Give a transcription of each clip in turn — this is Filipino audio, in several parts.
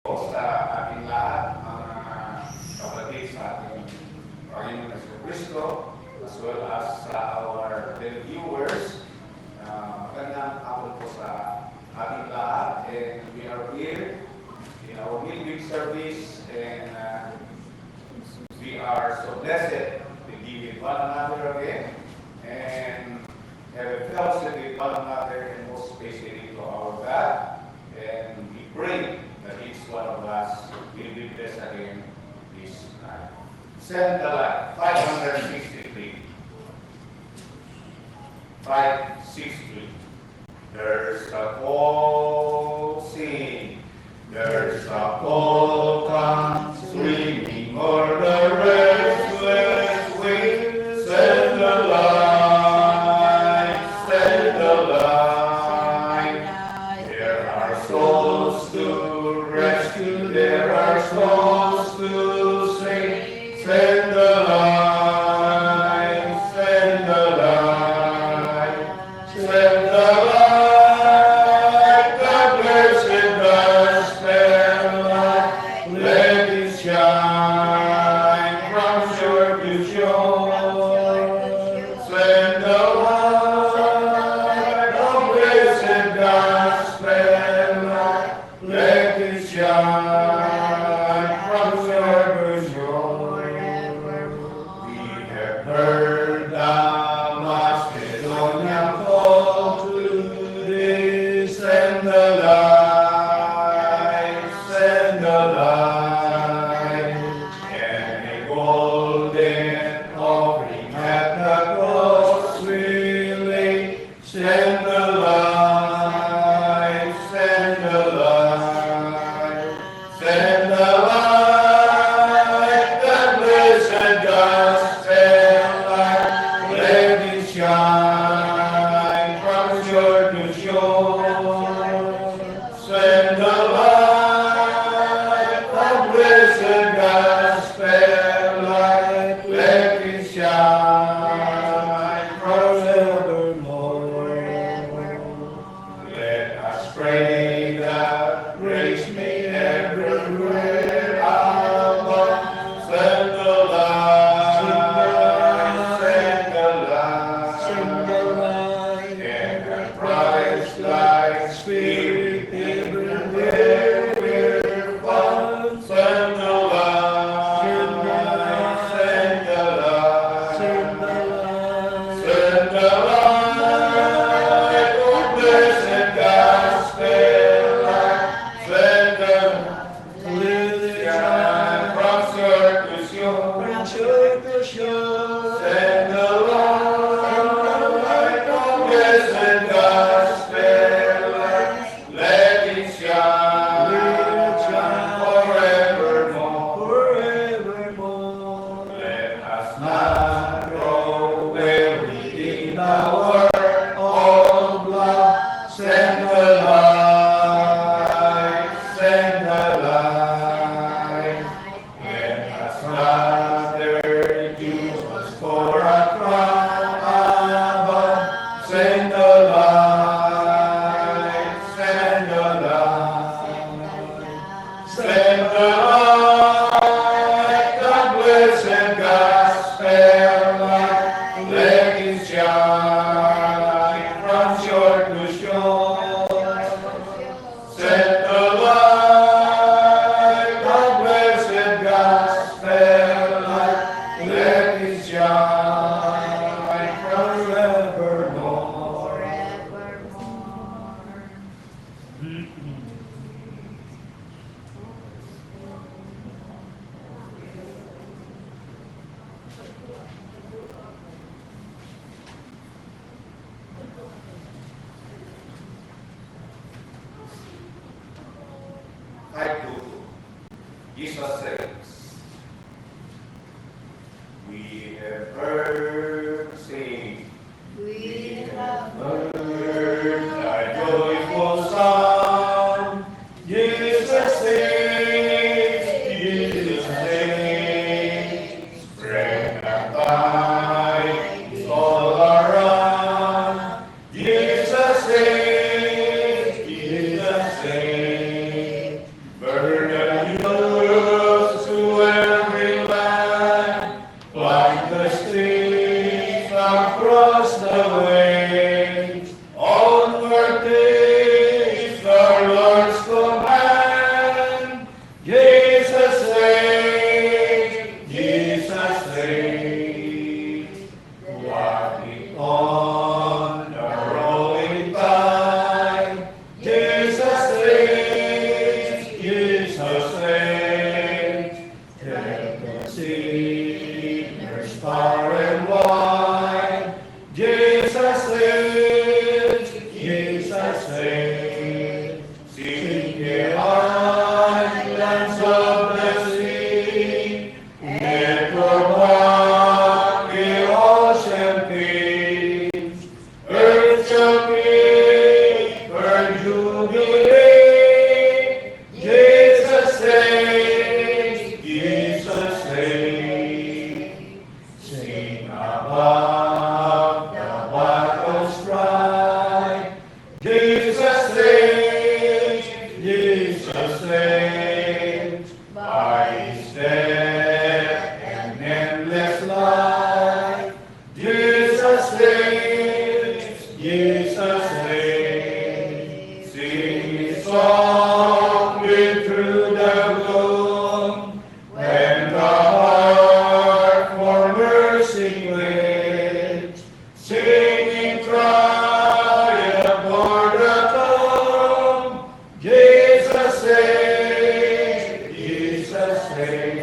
sa ating lahat, mga kapatid sa ating Panginoon na Kristo, as well as sa our viewers. Magandang hapon po sa ating lahat, and we are here in our midweek service, and we are so blessed to be with one another again and have a fellowship with one another, and most especially to our God. And we pray that each one of us will be blessed again this night. Send the light, 563. 563. There's a call, sing. There's a call, come swimming o'er the restless wave. Send the light, send the light. There are souls to rescue, there are souls to save. Send the light, send the light, send the light, the blessed gospel light. Let it shine from shore to shore. Send the light, the blessed gospel light. Let it shine from shore to shore. We have heard the Macedonian call today. Send the light, send the light. And a golden offering at the cross we lay. Send the light, send the light, send the light, the blessed gospel light. Let it shine from shore to shore. Send the light, the blessed gospel light. Let it shine forevermore. Let us pray that grace may everywhere abound. Send the light, send the light, and the Christ-like Spirit everywhere we're found. Send the light, send the light, send the light, oh blessed gospel light. Send the shine from shore to shore. Send the light, oh blessed gospel light. Let it shine forevermore. Let us not grow weary in the work of love. Send the light, send the light. Let us gather Jesus for a crown above. Send the light, send the light, send the light, the blessed gospel light. Let it shine from shore to shore. Send the light, the blessed gospel light. Let it shine forevermore. Jesus says, we have heard sing, We have heard thy joyful sound. Jesus saves, Jesus saves. Spread the light all around. Jesus saves, Jesus saves. Burn believe. Jesus saves, Jesus saves. Sing above the battle's strife. Jesus saves, Jesus saves. By his death and endless life. Jesus saves, Jesus saves. Sing his song through the gloom, when the heart for mercy waits, singing triumph o'er the tomb. Jesus saves, Jesus saves.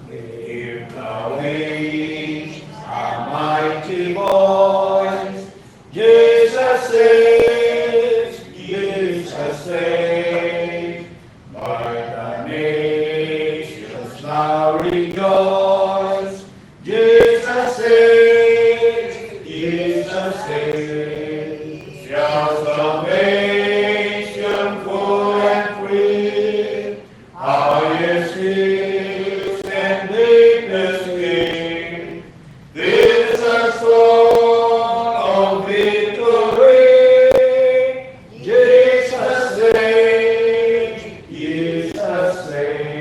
Give the wings a mighty voice. Jesus saves, Jesus saves. By the nations now rejoice. Jesus saves, Jesus saves. Shall salvation full and free, highest peace and deepest gain. This a song of victory. Jesus saves, Jesus saves.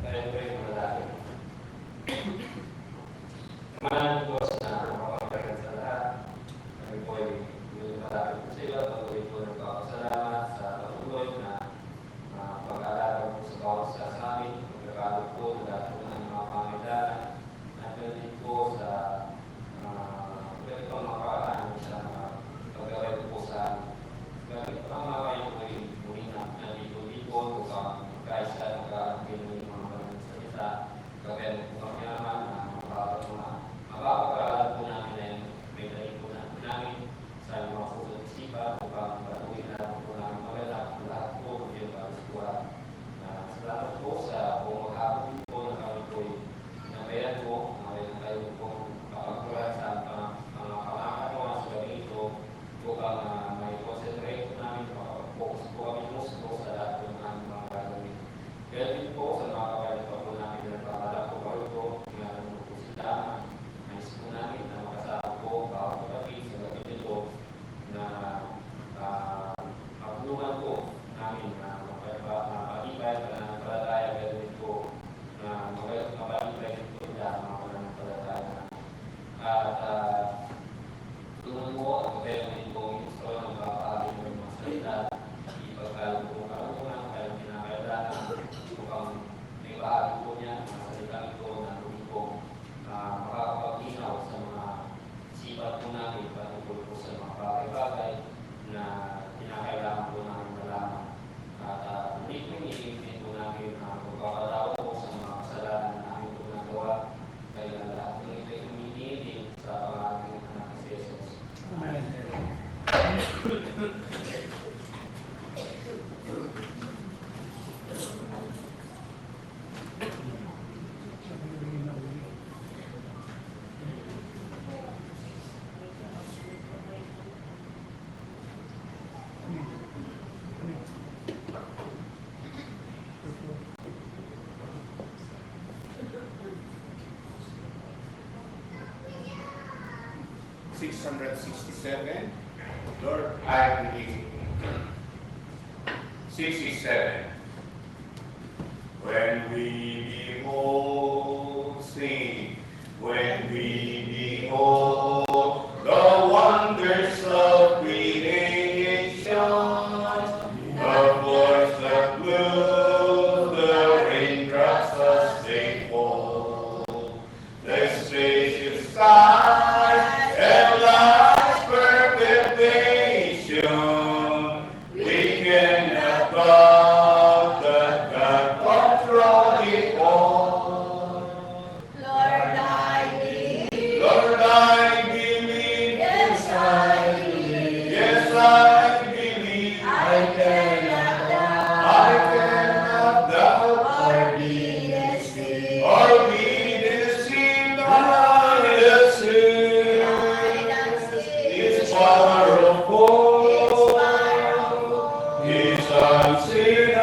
Tayo po yung malaki. Kamalan po sa mapapagpagal sa lahat. Kami po ay malapit po sa iyo. Patuloy po nagpapasalamat sa patuloy na pag-aalaga po sa bawat isa sa amin. Pagkakalog po na lahat po ng mga pangailangan. At din po sa ganitong mga paraan sa pag-aalaga po sa amin. Ganit pa mga kayo po ay muli na nalipon-lipon upang kaisa nag-aalagin ng mga maraming salita. Kaya po kami naman na mapapag-aaral po namin na yung may dahil po namin sa mga puso at isipan upang patuloy na po namin magalak ang lahat po ng iyong kalusugan. Salamat po sa buong maghapon po na kami po ay nabayan po, nabayan tayo po kapagkulan sa mga pangakatawa sa gabi ito upang may concentrate po namin, makapag-focus po kami po sa lahat po ng aming mga gagawin. Kaya din po sa mga kapalit pa po namin na pangalap po kayo po, ngayon po sila, nais po namin na makasama po bawat kapatid sa gabi nito na matulungan po namin na mapalibay na palataya gagawin po na mapalibay po na mga palataya. At tulungan mo at magkaroon po yung gusto ng makakaalim ng mga salita, ipagkaroon po karunungan, kayong kinakailangan upang may bahagi po niya, mga salita ito na tuloy po makakapaglinaw sa mga sipat po namin patungkol po sa mga bagay-bagay na kinakailangan po namin malaman. At muli po iibigin po namin ang pagkakatawa po sa mga kasalanan na namin po nagawa. Kaya lahat ng ito ay humihilin sa pangalan ng anak ni Jesus. $667. Lord, I believe. 67. When we behold, sing. When we behold the wonders of creation, the voice that blew, the raindrops as they fall, the spacious sky and life's perfect nation, we cannot doubt that God controls it all. Lord, I believe. Lord, I cannot doubt, or be deceived. or be deceived, not deceived. It's powerful. He's unseen.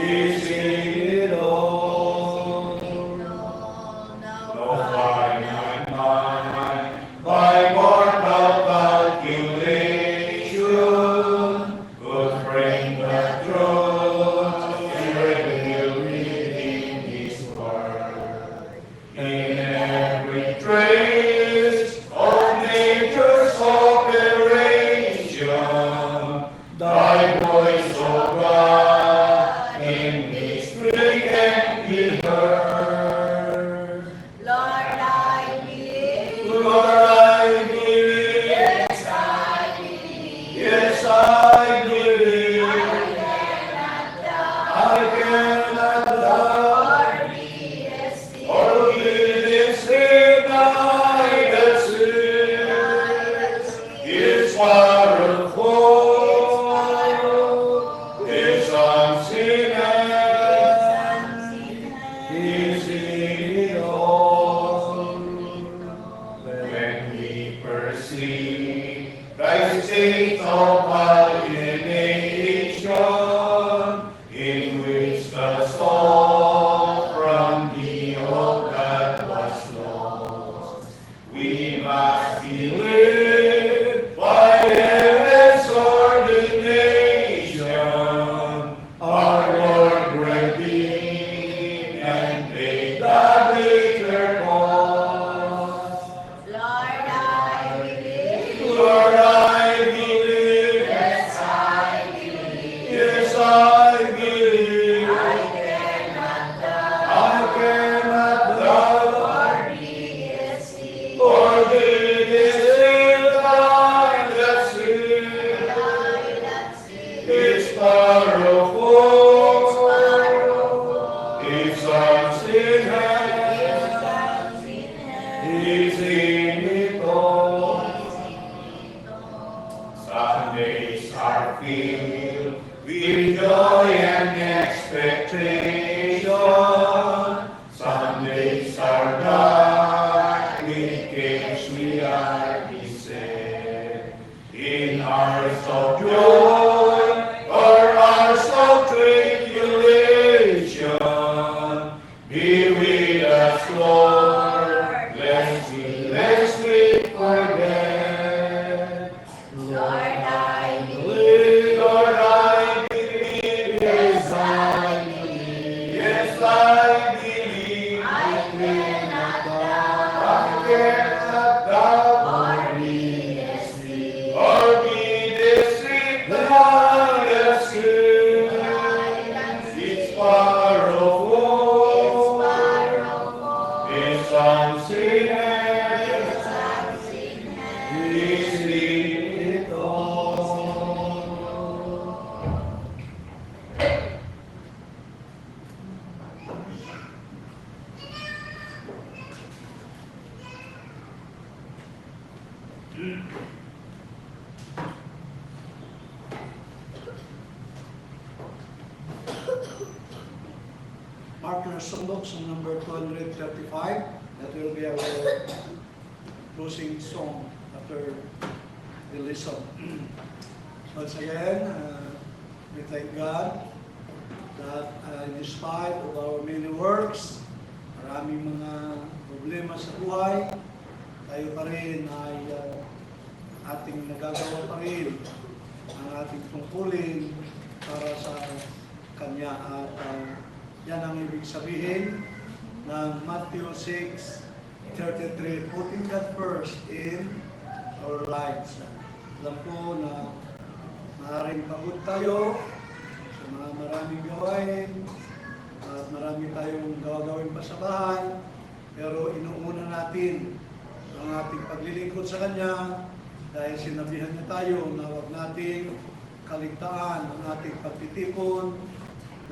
He's seen it all. No finite mind, by mortal calculation, could frame the truth and reveal within His word. In every trace of nature's operation, Thy voice, O God, in mystery can be heard. Lord, I believe. Lord, I believe. Yes, I believe. Yes, I believe. I cannot doubt I cannot doubt or be deceived. or be deceived. I deceive. It's powerful. It's unseen. He's in it all. When we perceive Christ's state of alienation, in which the soul from the old God was lost, we must believe by heaven's ordination, our Lord redeemed and paid the greater cost. Lord, I believe. Lord, I believe. Yes, I believe. Yes, I believe. I cannot doubt I cannot doubt or be deceived. or be deceived. I deceive. It's powerful. It's unseen. He's in it all. Sundays are filled with joy and expectation. Sundays are dark with cares we are beset. In hours of joy or hours of tribulation, be with us, Lord, lest we forget. Lord, I believe. Lord, I believe. Yes, I believe. Yes, I believe. I cannot doubt I cannot doubt or be deceived. or be deceived. I deceive. It's powerful. It's unseen. He's in it all. Mark your songbooks on number 235. That will be our closing song after the lesson. Once again, we thank God that in spite of our many works, maraming mga problema sa buhay, tayo pa rin ay ating nagagawa pa rin ang ating tungkulin para sa Kanya at yan ang ibig sabihin ng Matthew 6:33, putting God first in our lives. Alam ko na maaaring pagod tayo sa mga maraming gawain at marami tayong gawin pa sa bahay, pero inuuna natin ang ating paglilingkod sa Kanya dahil sinabihan niya tayo na huwag nating kaligtaan ang ating pagtitipon,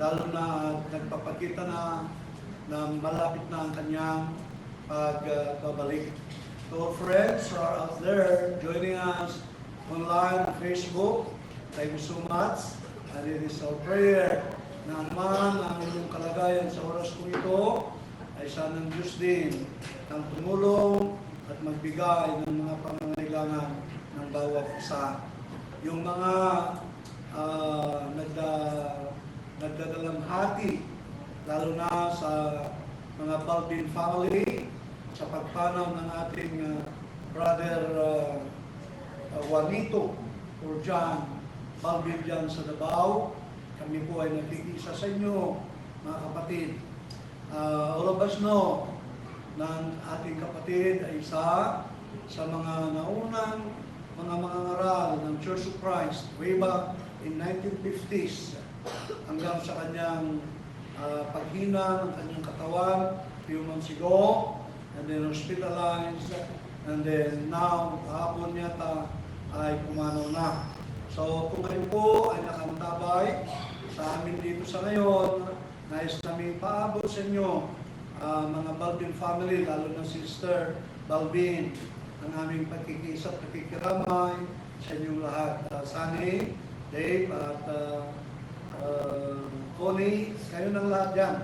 lalo na nagpapakita na malapit na ang Kanyang pagbabalik. To our friends who are out there joining us online on Facebook, thank you so much. And it is our prayer na man ang inyong kalagayan sa oras ko ito ay sanang Diyos din ang tumulong at magbigay ng mga pangangailangan ng bawat isa. Yung mga nagdadalang hati, lalo na sa mga Balbin family, sa pagpanaw ng ating brother Juanito or John Balbin dyan sa Davao. Kami po ay nagkikisa sa inyo, mga kapatid. All of us know na ating kapatid ay isa sa mga naunang mga mangangaral ng Church of Christ way back in 1950s hanggang sa kanyang paghina ng kanyang katawan few months ago, and then hospitalized, and then now, kahapon yata ay pumanaw na. So kung kayo po ay nakamantabay sa amin dito sa ngayon, nais namin paabot sa inyo mga Balbin family, lalo na Sister Balbin, ang aming pagkikisa at pakikiramay sa inyong lahat. Sunny, Dave, at Connie, kayo ng lahat dyan.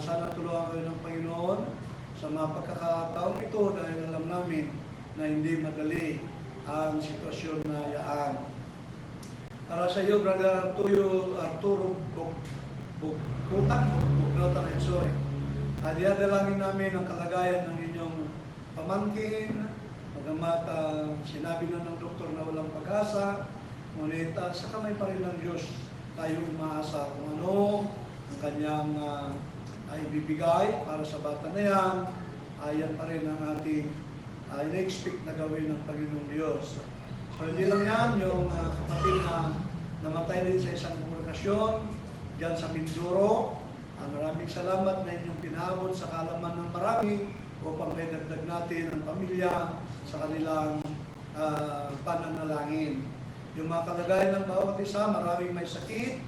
Sana tulungan kayo ng Panginoon sa mga pagkakataon ito dahil alam namin na hindi madali ang sitwasyon na yaan. Para sa iyo, Brother Arturo Bugnutan, sorry. Diadalangin namin ang kalagayan ng inyong pamangkin, bagamat sinabi na ng doktor na walang pag-asa, ngunit sa kamay pa rin ng Diyos tayo umaasa kung ano ang kanyang ay bibigay para sa bata na yan, yan pa rin ang ating in-expect na gawin ng Panginoong Diyos. So hindi lang yan, yung kapatid na namatay din sa isang kongregasyon dyan sa Mindoro. Maraming salamat na inyong pinabot sa kalaman ng marami upang may dagdag natin ang pamilya sa kanilang pananalangin. Yung mga kalagayan ng bawat isa, maraming may sakit,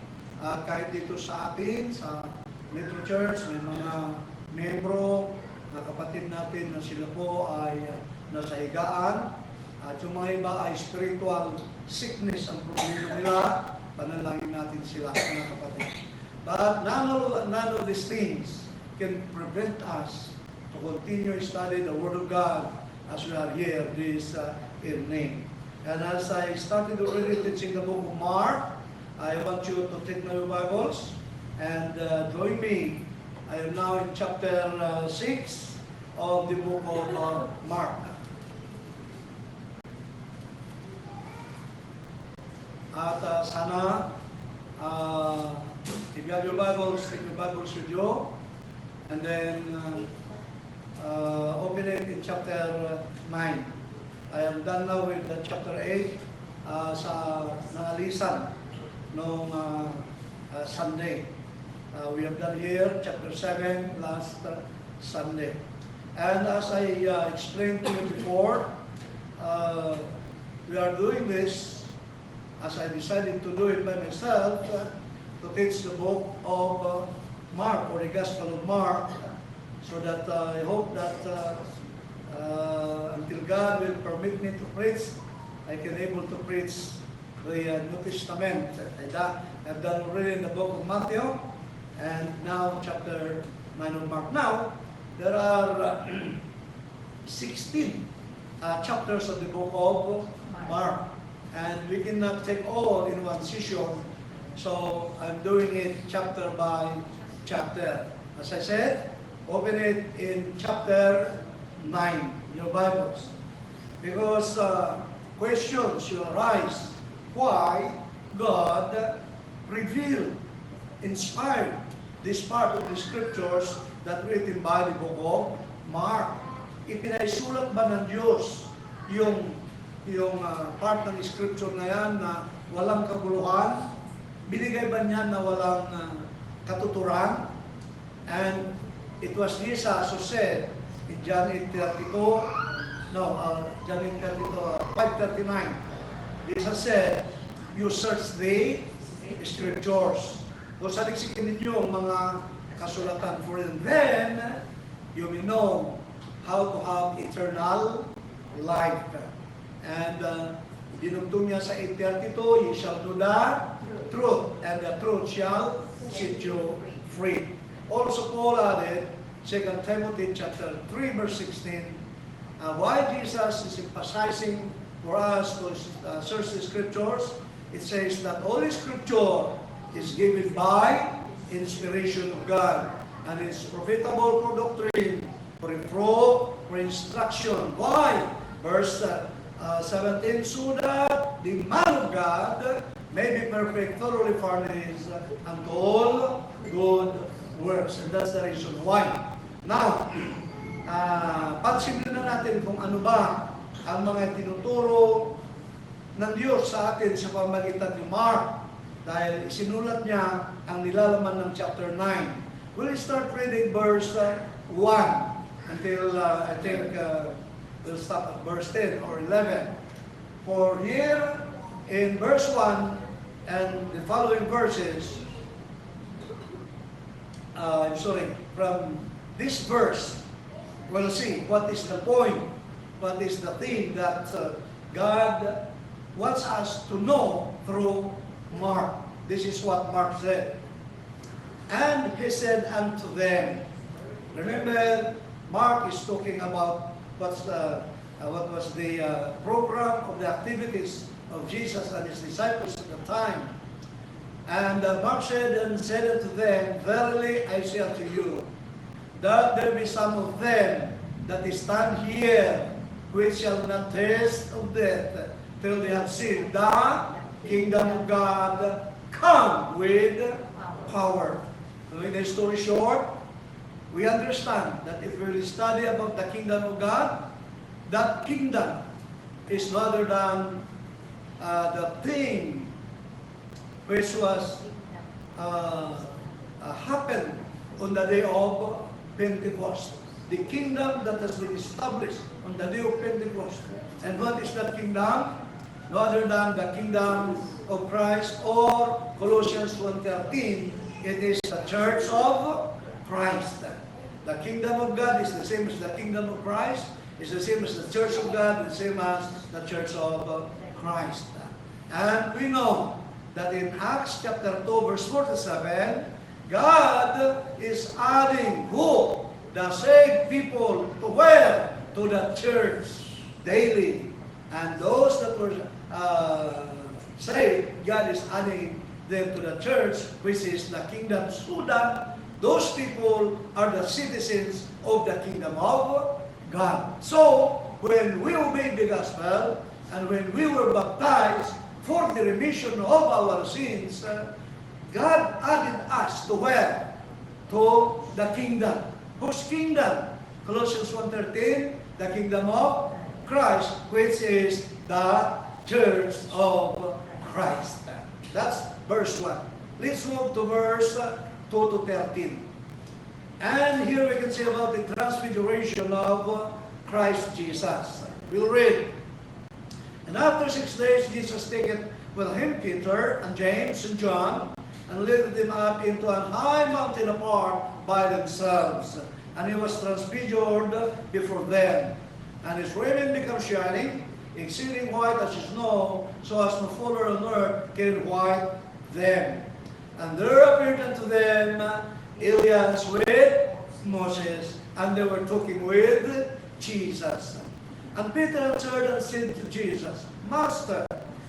kahit dito sa atin, sa Metro Church, may mga membro na kapatid natin na sila po ay nasa higaan, at yung mga iba ay spiritual sickness ang problema nila, panalangin natin sila, mga kapatid. But none of these things can prevent us to continue study the Word of God as we are here this evening. And as I started already teaching the book of Mark, I want you to take my Bibles and join me. I am now in chapter 6 of the book of Mark. At sana if you have your Bibles, take your Bibles with you, and then open it in chapter 9. I am done now with chapter 8 sa nangalisan noong Sunday. We have done here chapter 7 last Sunday. And as I explained to you before, we are doing this as I decided to do it by myself, to teach the book of Mark, or the Gospel of Mark, so that I hope that until God will permit me to preach, I can able to preach the New Testament. I've done already in the book of Matthew, and now chapter 9 of Mark. Now, there are 16 chapters of the book of Mark, and we cannot take all in one session. So I'm doing it chapter by chapter. As I said, open it in chapter 9, your Bibles. Because questions will arise why God revealed, inspired this part of the scriptures that written by the book of Mark. Ipinaisulat ba ng Diyos yung part ng scripture na yan na walang kaguluhan? Binigay ba niya na walang katuturan? And it was Jesus who said in John 8:32, John 8:32, 5:39, Jesus said, you search the scriptures. Kung saliksikin ninyo ang mga kasulatan, for then you may know how to have eternal life. And dinugtong niya sa 8:32, ye shall know the truth, and the truth shall set you free. Also, Paul added, 2 Timothy chapter 3, verse 16, why Jesus is emphasizing for us to search the Scriptures. It says that all Scripture is given by inspiration of God, and is profitable for doctrine, for reproof, for instruction. Why? Verse 17, so that the man of God may be perfect, thoroughly furnished unto all good works. And that's the reason why. Now, pansinin na natin kung ano ba ang mga tinuturo ng Diyos sa atin sa pamagitan ni Mark, dahil isinulat niya ang nilalaman ng chapter 9. We'll start reading verse 1 until I think we'll stop at verse 10 or 11. For here in verse 1 and the following verses, from this verse, we'll see what is the point, what is the thing that God wants us to know through Mark. This is what Mark said. And he said unto them, remember, Mark is talking about what was the program of the activities of Jesus and his disciples at the time. And Mark said unto them, verily I say unto you, that there be some of them that stand here, which shall not taste of death, till they have seen the kingdom of God come with power. So in the story short, we understand that if we study about the kingdom of God, that kingdom is rather than the thing which was happened on the day of Pentecost. The kingdom that has been established on the day of Pentecost. And what is that kingdom? No other than the kingdom of Christ, or Colossians 1:13, it is the church of Christ. The kingdom of God is the same as the kingdom of Christ, is the same as the church of God, the same as the church of Christ. And we know that in Acts chapter 2, verse 47, God is adding who? The saved people to where? To the church daily. And those that were saved, God is adding them to the church, which is the kingdom, so that those people are the citizens of the kingdom of God. So, when we obeyed the gospel, and when we were baptized for the remission of our sins, God added us to where? To the kingdom. Whose kingdom? Colossians 1:13, the kingdom of Christ, which is the church of Christ. That's verse 1. Let's move to verse 2 to 13. And here we can see about the transfiguration of Christ Jesus. We'll read. And after 6 days, Jesus taketh with him Peter and James and John, and lifted them up into an high mountain apart by themselves. And he was transfigured before them. And his raiment became shining, exceeding white as snow, so as no fuller on earth can white them. And there appeared unto them Elias with Moses, and they were talking with Jesus. And Peter answered and said to Jesus, Master,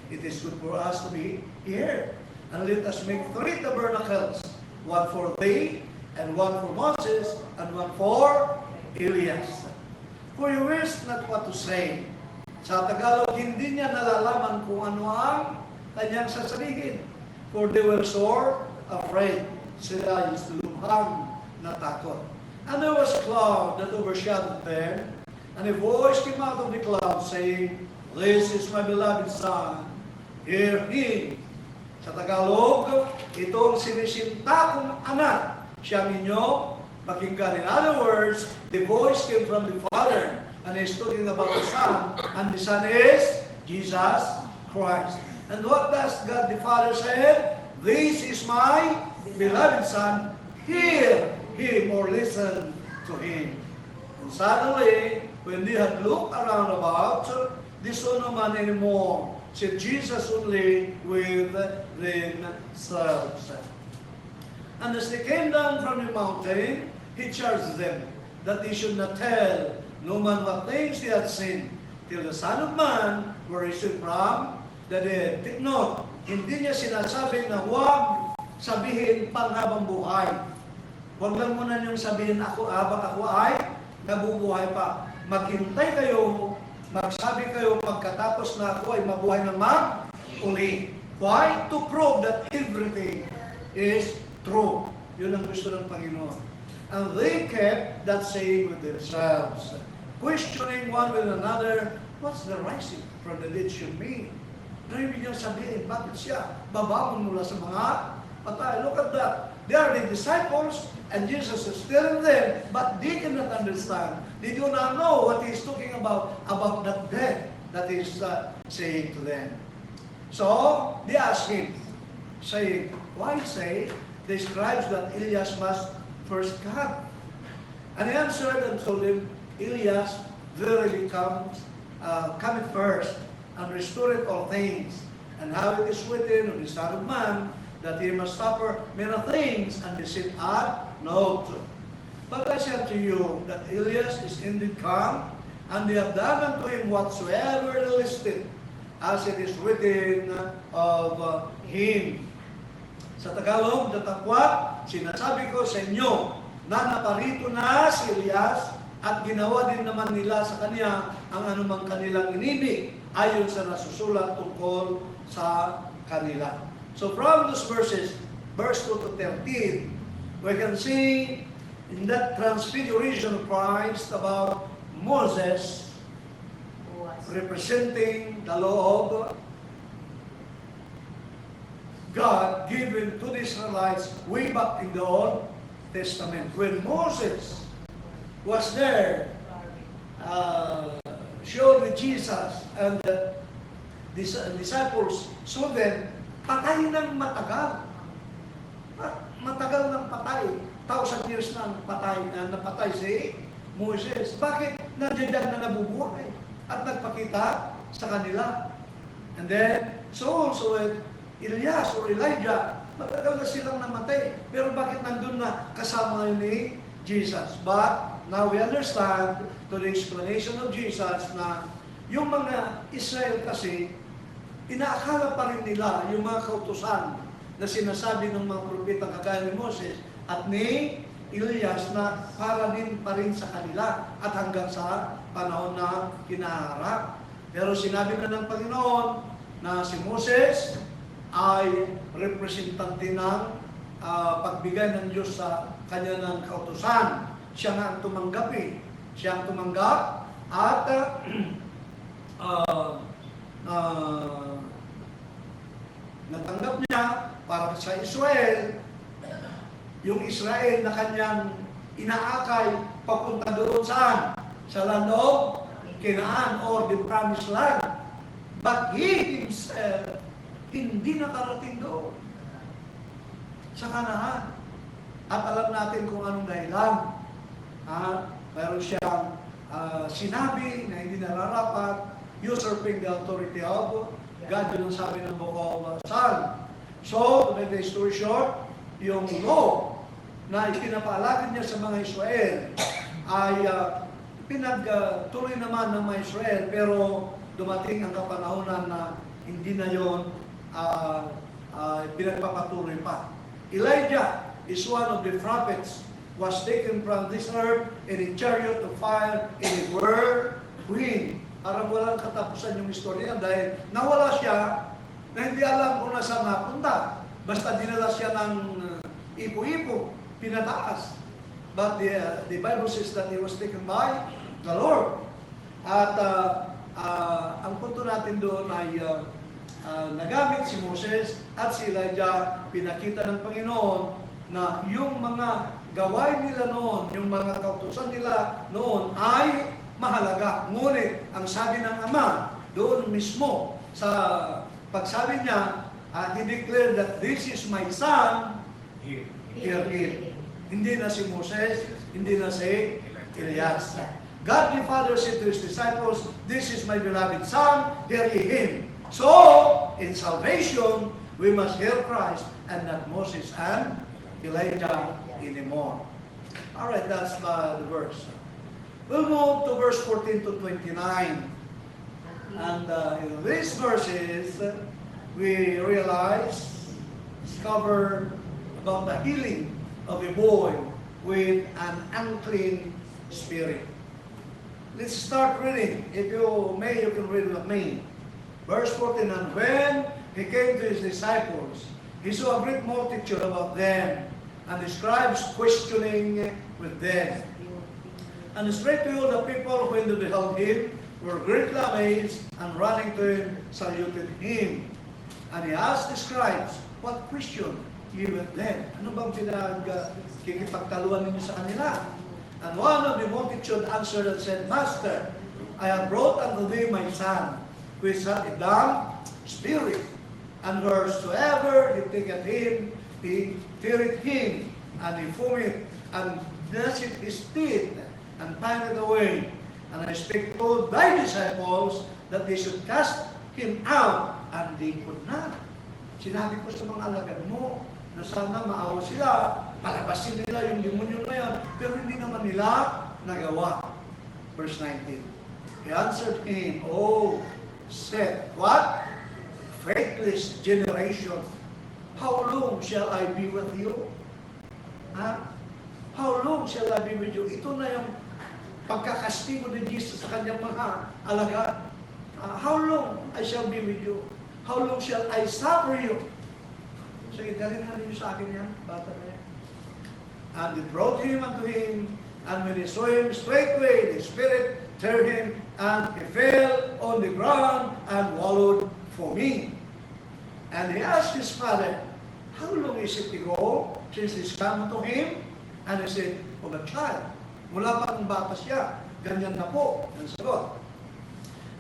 it is good for us to be here, and let us make 3 tabernacles, one for thee, and one for Moses, and one for Elias. For you wish not what to say. Sa Tagalog, hindi niya nalalaman kung ano ang kanyang sasabihin. For they were sore afraid. Sila yung lubhang natakot. And there was a cloud that overshadowed them, and a voice came out of the cloud saying, This is my beloved Son, hear him. Sa Tagalog, itong sinisinta kong anak, siyang inyo pakinggan. In other words, the voice came from the Father, and he's talking about the Son, and the Son is Jesus Christ. And what does God the Father say? This is my beloved Son, hear him or listen to him. And suddenly, when they had looked around about, they saw no man anymore, see Jesus only with themselves. And as they came down from the mountain, he charged them that they should not tell no man what things they had seen, till the Son of Man were risen from the dead. Take note, hindi niya sinasabi na huwag sabihin panghabang buhay. Huwag lang muna niyong sabihin habang ako ay nabubuhay pa. Maghintay kayo, magsabi kayo pagkatapos na ako ay mabuhay ng mag-uli. Why? To prove that everything is true. Yun ang gusto ng Panginoon. And they kept that saying with themselves, questioning one with another, what's the rising from the dead should mean? Narinig niyang sabihin, bakit siya babangon mula sa mga patay? Look at that. They are the disciples, and Jesus is telling them, but they cannot understand. They do not know what He's talking about that death that He's saying to them. So, they ask Him, saying, why say the scribes that Elias must first come? And he answered and told him, Elias verily cometh first, and restoreth all things. And how it is written of the Son of Man, that he must suffer many things, and be set at naught. But I say unto you, that Elias is indeed come, and they have done unto him whatsoever they listed, as it is written of him. Sa Tagalog, datapwat, sinasabi ko sa inyo, na naparito na si Elias, at ginawa din naman nila sa kanya ang anumang kanilang inibig, ayon sa nasusulat tungkol sa kanila. So from those verses, verse 2 to 13, we can see in that transfiguration of Christ about Moses representing the law of God given to the Israelites way back in the Old Testament. When Moses was there, showed with Jesus, and the disciples saw them, patay ng matagal. Matagal ng patay. 1,000 years na napatay si Moses. Bakit? Nandiyan na nabubuhay at nagpakita sa kanila. And then, so also with Elias or Elijah, matagal na silang namatay. Pero bakit nandun na kasama ni Jesus? But now we understand to the explanation of Jesus na yung mga Israel kasi, inaakala pa rin nila yung mga kautusan na sinasabi ng mga propeta kagaya ni Moses at ni Elias na para din pa rin sa kanila at hanggang sa panahon na kinaharap. Pero sinabi na ng Panginoon na si Moses ay representante ng pagbigay ng Diyos sa kanya ng kautusan. Siya nga ang tumanggap Siya ang tumanggap at natanggap niya para sa Israel, yung Israel na kanyang inaakay papunta doon saan? Sa land of Canaan or the promised land. But he himself, hindi nakarating doon sa Canaan. At alam natin kung anong dahilan. Mayroon siyang sinabi na hindi nararapat, usurping the authority of God, yun ang sabi ng book of Psalm. So, to make the story short, yung law na ipinapaalagad niya sa mga Israel ay pinagtuloy naman ng mga Israel, pero dumating ang kapanahonan na hindi na yun pinagpapatuloy pa. Elijah is one of the prophets, was taken from this earth in a chariot of fire in a whirlwind. Parang walang katapusan yung istorya dahil nawala siya na hindi alam kung nasaan napunta. Basta dinala siya ng ipo-ipo, pinataas. But the Bible says that he was taken by the Lord. At ang punto natin doon ay nagamit si Moses at si Elijah, pinakita ng Panginoon na yung mga gawain nila noon, yung mga kautusan nila noon ay mahalaga. Ngunit, ang sabi ng Ama, doon mismo, sa pagsabi niya, he declared that this is my son, hear him. Hindi na si Moses, hindi na si Elias. God the Father said to His disciples, this is my beloved son, hear ye him. So, in salvation, we must hear Christ and not Moses and Elijah anymore. Alright, that's the verse. We'll move to verse 14 to 29. And in these verses, we discover about the healing of a boy with an unclean spirit. Let's start reading. If you may, you can read with me. Verse 14, and when he came to his disciples, he saw a great multitude about them, and the scribes questioning with them. And straightway all the people, when they beheld him, were greatly amazed, and running to him, saluted him. And he asked the scribes, what question ye with them? Ano bang kikipagtaluan ninyo sa kanila? And one of the multitude answered and said, Master, I have brought unto thee my son, which hath a dumb spirit, and wheresoever he taketh him, he feareth him, and he foameth, and gnasheth his teeth, and pineth away. And I speak to thy disciples that they should cast him out, and they could not. Sinabi ko sa mga alagad mo, na sana maawa sila, palabasin nila yung demonyo na yan, pero hindi naman nila nagawa. Verse 19. He answered him, oh, said, what? Faithless generation, how long shall I be with you? How long shall I be with you? Ito na yung pagkakastigo ni Jesus sa kanyang mga alagad. How long I shall be with you? How long shall I suffer you? Sige, galing na rin sa akin yan, bata na yan. And they brought him unto him, and when they saw him straightway, the spirit turned him, and he fell on the ground and wallowed foaming. And he asked his father, how long is it ago since this come unto him? And he said, of a child. Mula pa ng bata siya, ganyan na po, ang sagot.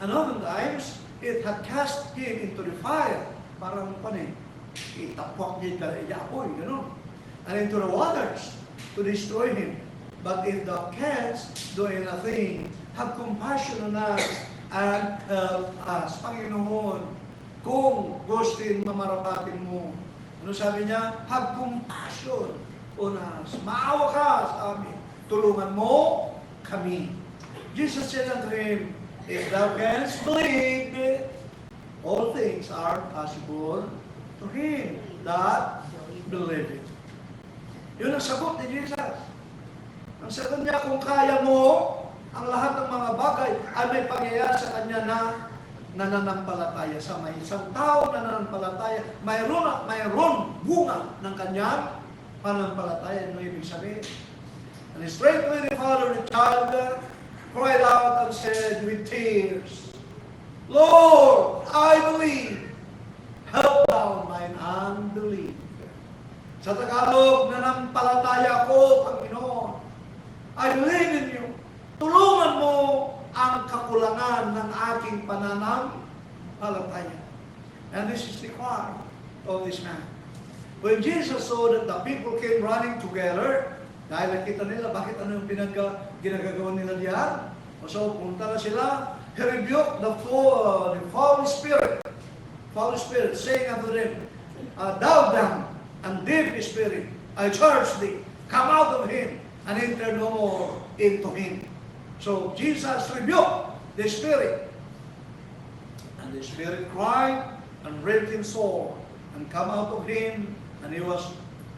And oftentimes, it had cast him into the fire, parang itapwak niya yung apoy, gano'n. And into the waters, to destroy him. But if thou canst do anything, have compassion on us, and help us. Panginoon, kung gustin mamarapatin mo, ano sabi niya? Have compassion on us. Maawa ka sa amin. Tulungan mo kami. Jesus said unto him, if thou canst believe, all things are possible to him that believeth. Yun ang sagot ni Jesus. Ang sagot niya, kung kaya mo, ang lahat ng mga bagay ay may pangyayari sa kanya na nananampalataya. Sa may isang tao na nananampalataya, mayroon at mayroon bunga ng kanyang pananampalataya. Ano ibig sabihin? And straightway the father of the child cried out and said with tears, Lord, I believe, help thou mine unbelief. Sa Tagalog, nanampalataya ko, Panginoon. I believe in you. Tulungan mo ang kakulangan ng aking pananampalataya. And this is the cry of this man. When Jesus saw that the people came running together, dahil nakita nila, bakit ano yung ginagagawa nila diyan? So, punta na sila, he rebuked the foul spirit, saying unto them, thou damned and deep spirit, I charge thee, come out of him, and enter no more into him. So, Jesus rebuked the spirit, and the spirit cried, and rent him sore, and come out of him, and he was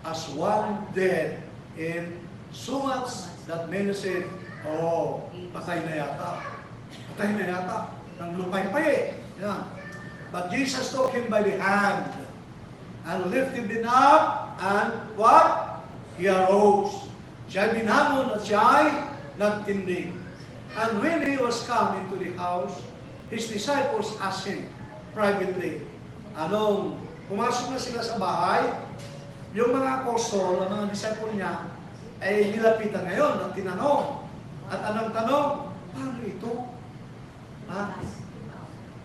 as one dead, in so much that many said, oh, patay na yata, nang lupay-pay. Yeah. But Jesus took him by the hand, and lifted him up, and what? He arose. Siya'y binangon at siya'y nagtindig. And when he was come into the house, his disciples asked him privately, pumasok na sila sa bahay, yung mga apostol, ang mga disciple niya, ay nilapitan ngayon at tinanong. At anong tanong? Paano ito?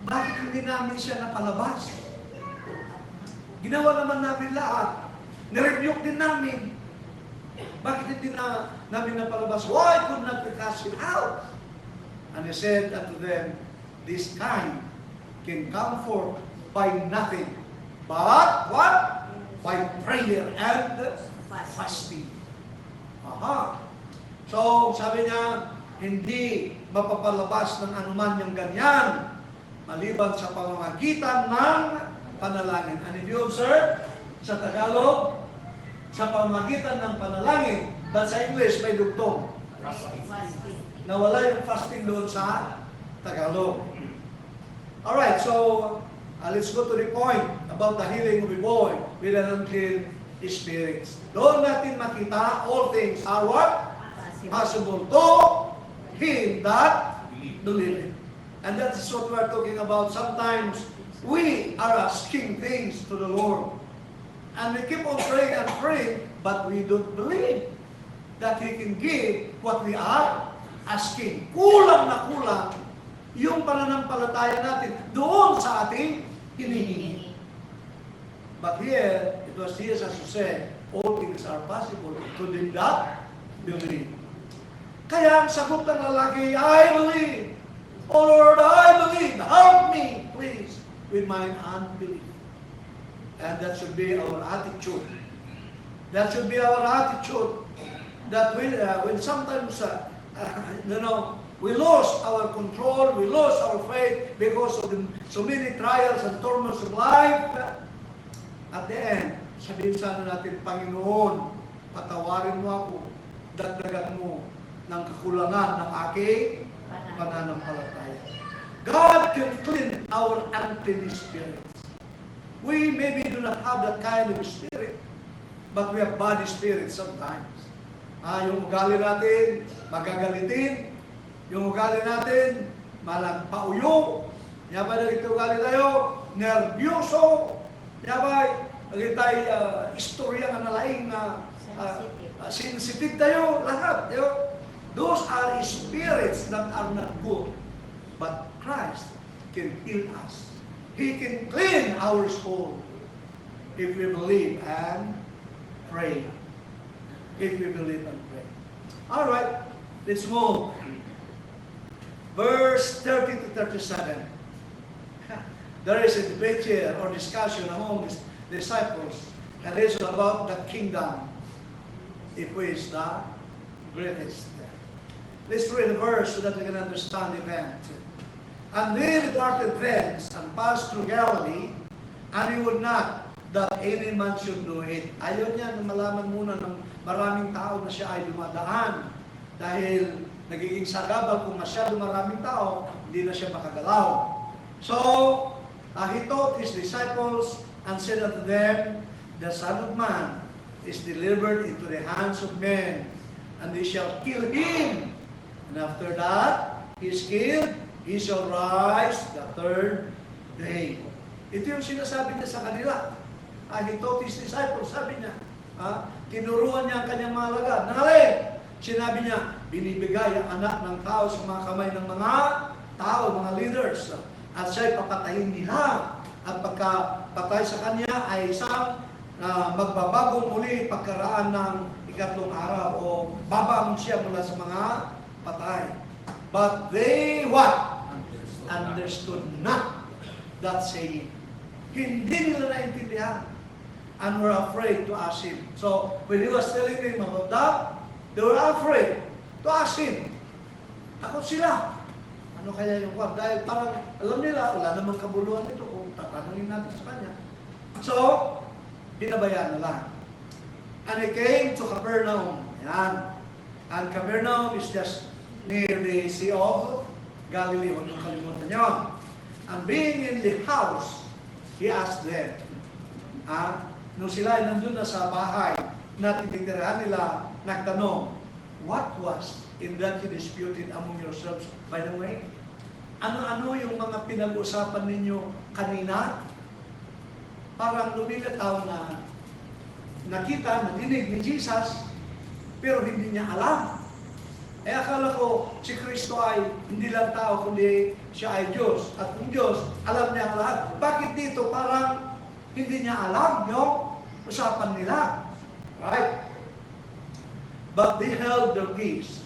Bakit hindi namin siya napalabas? Ginawa naman namin lahat. Nirebuke din namin. Bakit hindi namin napalabas? Why could not we cast him out? And he said unto them, this kind can come forth by nothing but what? By prayer and fasting. Aha. So, sabi niya, hindi mapapalabas ng anuman yung ganyan maliban sa pamamagitan ng panalangin. And if you observe, sa Tagalog, sa pamamagitan ng panalangin, but sa English may dugtong. Nawala yung fasting doon sa Tagalog. Alright, so let's go to the point about the healing of a boy with an unclean spirit. Doon natin makita all things are what? Possible to him that believeth. And that is what we are talking about. Sometimes we are asking things to the Lord. And we keep on praying and praying, but we don't believe that He can give what we are asking. Kulang na kulang yung pananampalataya natin doon sa ating hinihingi. But here, it was Jesus who said, all things are possible to them that believe. Kaya ang sagot ng lalaki, I believe. Oh Lord, I believe. Help me, please, with my unbelief. And that should be our attitude. That should be our attitude. That when sometimes, we lost our control, we lost our faith because of so many trials and torments of life. At the end, sabihin sana natin, Panginoon, patawarin mo ako, dagdagan mo ng kakulangan ng aking pananampalataya. God can clean our unclean spirits. We maybe do not have that kind of spirit, but we have body spirit sometimes. Yung ugali natin, magagalitin. Yung ugali natin, malagpauyong. Yabay na ito ugali tayo, nervyoso. Yabay, lagi tayo istorya nga nalaing na sensitive tayo, lahat. Those are spirits that are not good. But Christ can heal us. He can clean our soul if we believe and pray. If we believe and pray. All right, let's move. Verse 30 to 37. There is a debate here or discussion among the disciples, and it's about the kingdom, if we is the greatest. Let's read the verse so that we can understand the event. And they departed thence and passed through Galilee, and he would not that any man should know it. Ayaw niya na malaman muna ng maraming tao na siya ay dumadaan. Dahil nagiging sagabal kung masyado maraming tao, hindi na siya makagalaw. So, he taught his disciples and said unto them, the Son of Man is delivered into the hands of men, and they shall kill him. And after that, he is killed, he shall rise the third day. Ito yung sinasabi niya sa kanila. He taught his disciples, sabi niya. Tinuruan niya ang kanyang mga alagad. Nangalin! Sinabi niya, binibigay ang anak ng tao sa mga kamay ng mga tao, mga leaders. At siya'y papatayin nila. At pagkapatay sa kanya ay isang magbabagong muli pagkaraan ng ikatlong araw o babangon siya mula sa mga patay. But they what? Understood not that saying. Hindi nila naintindihan. And were afraid to ask him. So, when he was telling them about that, they were afraid to ask him. Takot sila. Ano kaya yung kwan? Dahil parang alam nila, wala namang kabuluhan nito kung tatanungin natin sa kanya. So, binabayaan na lang. And he came to Capernaum. Yan. And Capernaum is just near the Sea of Galilee. Huwag nung kalimutan nyo. And being in the house, he asked them, nung sila ay nandun na sa bahay na tinitirahan nila, nagtanong, what was in that you disputed among yourselves? By the way, ano-ano yung mga pinag-usapan ninyo kanina? Parang lumilitaw na nakita, nadinig ni Jesus, pero hindi niya alam. Akala ko, si Kristo ay hindi lang tao, kundi siya ay Diyos. At kung Diyos, alam niya ang lahat. Bakit dito parang hindi niya alam yung usapan nila? Right? But they held their peace.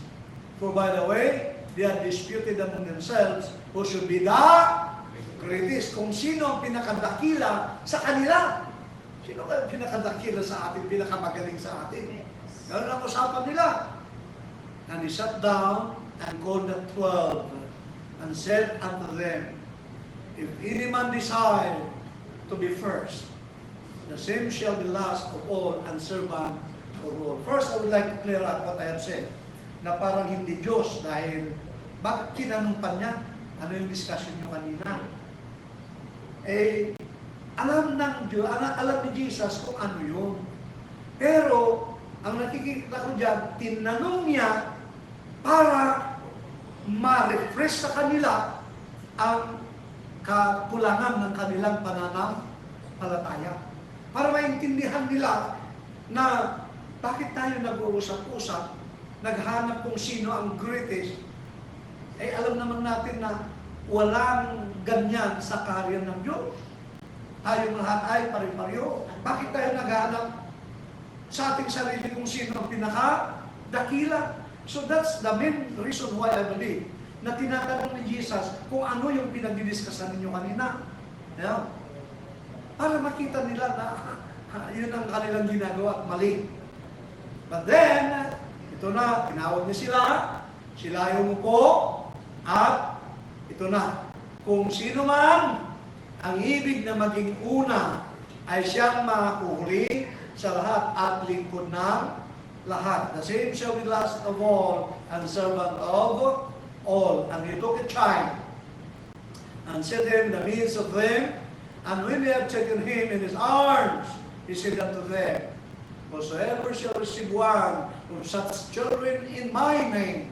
For by the way, they had disputed among themselves who should be the greatest. Kung sino ang pinakadakila sa kanila. Sino ang pinakadakila sa atin, pinakamagaling sa atin? Ganun ang usapan nila. And he sat down and called the 12 and said unto them, if any man desire to be first, the same shall be last of all and servant of all. First, I would like to clear up what I have said, na parang hindi Diyos dahil bakit tinanong pa niya? Ano yung discussion niyo kanina? Eh, alam ng Diyos, alam ni Jesus kung ano yun. Pero, ang nakikita ko dyan, tinanong niya para ma-refresh sa kanila ang kakulangan ng kanilang pananampalataya. Para maintindihan nila na bakit tayo nag-uusap-usap, naghanap kung sino ang greatest, eh alam naman natin na walang ganyan sa kaharian ng Diyos. Tayong lahat ay pare-pareho. Bakit tayo naghanap sa ating sarili kung sino ang pinaka-dakila? So that's the main reason why I believe na tinatanong ni Jesus kung ano yung pinag-discussan ninyo kanina. Yeah. Para makita nila na yun ang kanilang ginagawa, mali. But then, ito na, tinawag niya sila yung upo, at ito na, kung sino man ang ibig na maging una ay siyang makuhuli sa lahat at lingkod ng lahat. The same shall be last of all and servant of all. And he took a child and set him in the midst of them, and when they had taken him in his arms, he said unto them, whosoever shall receive one of such children in my name,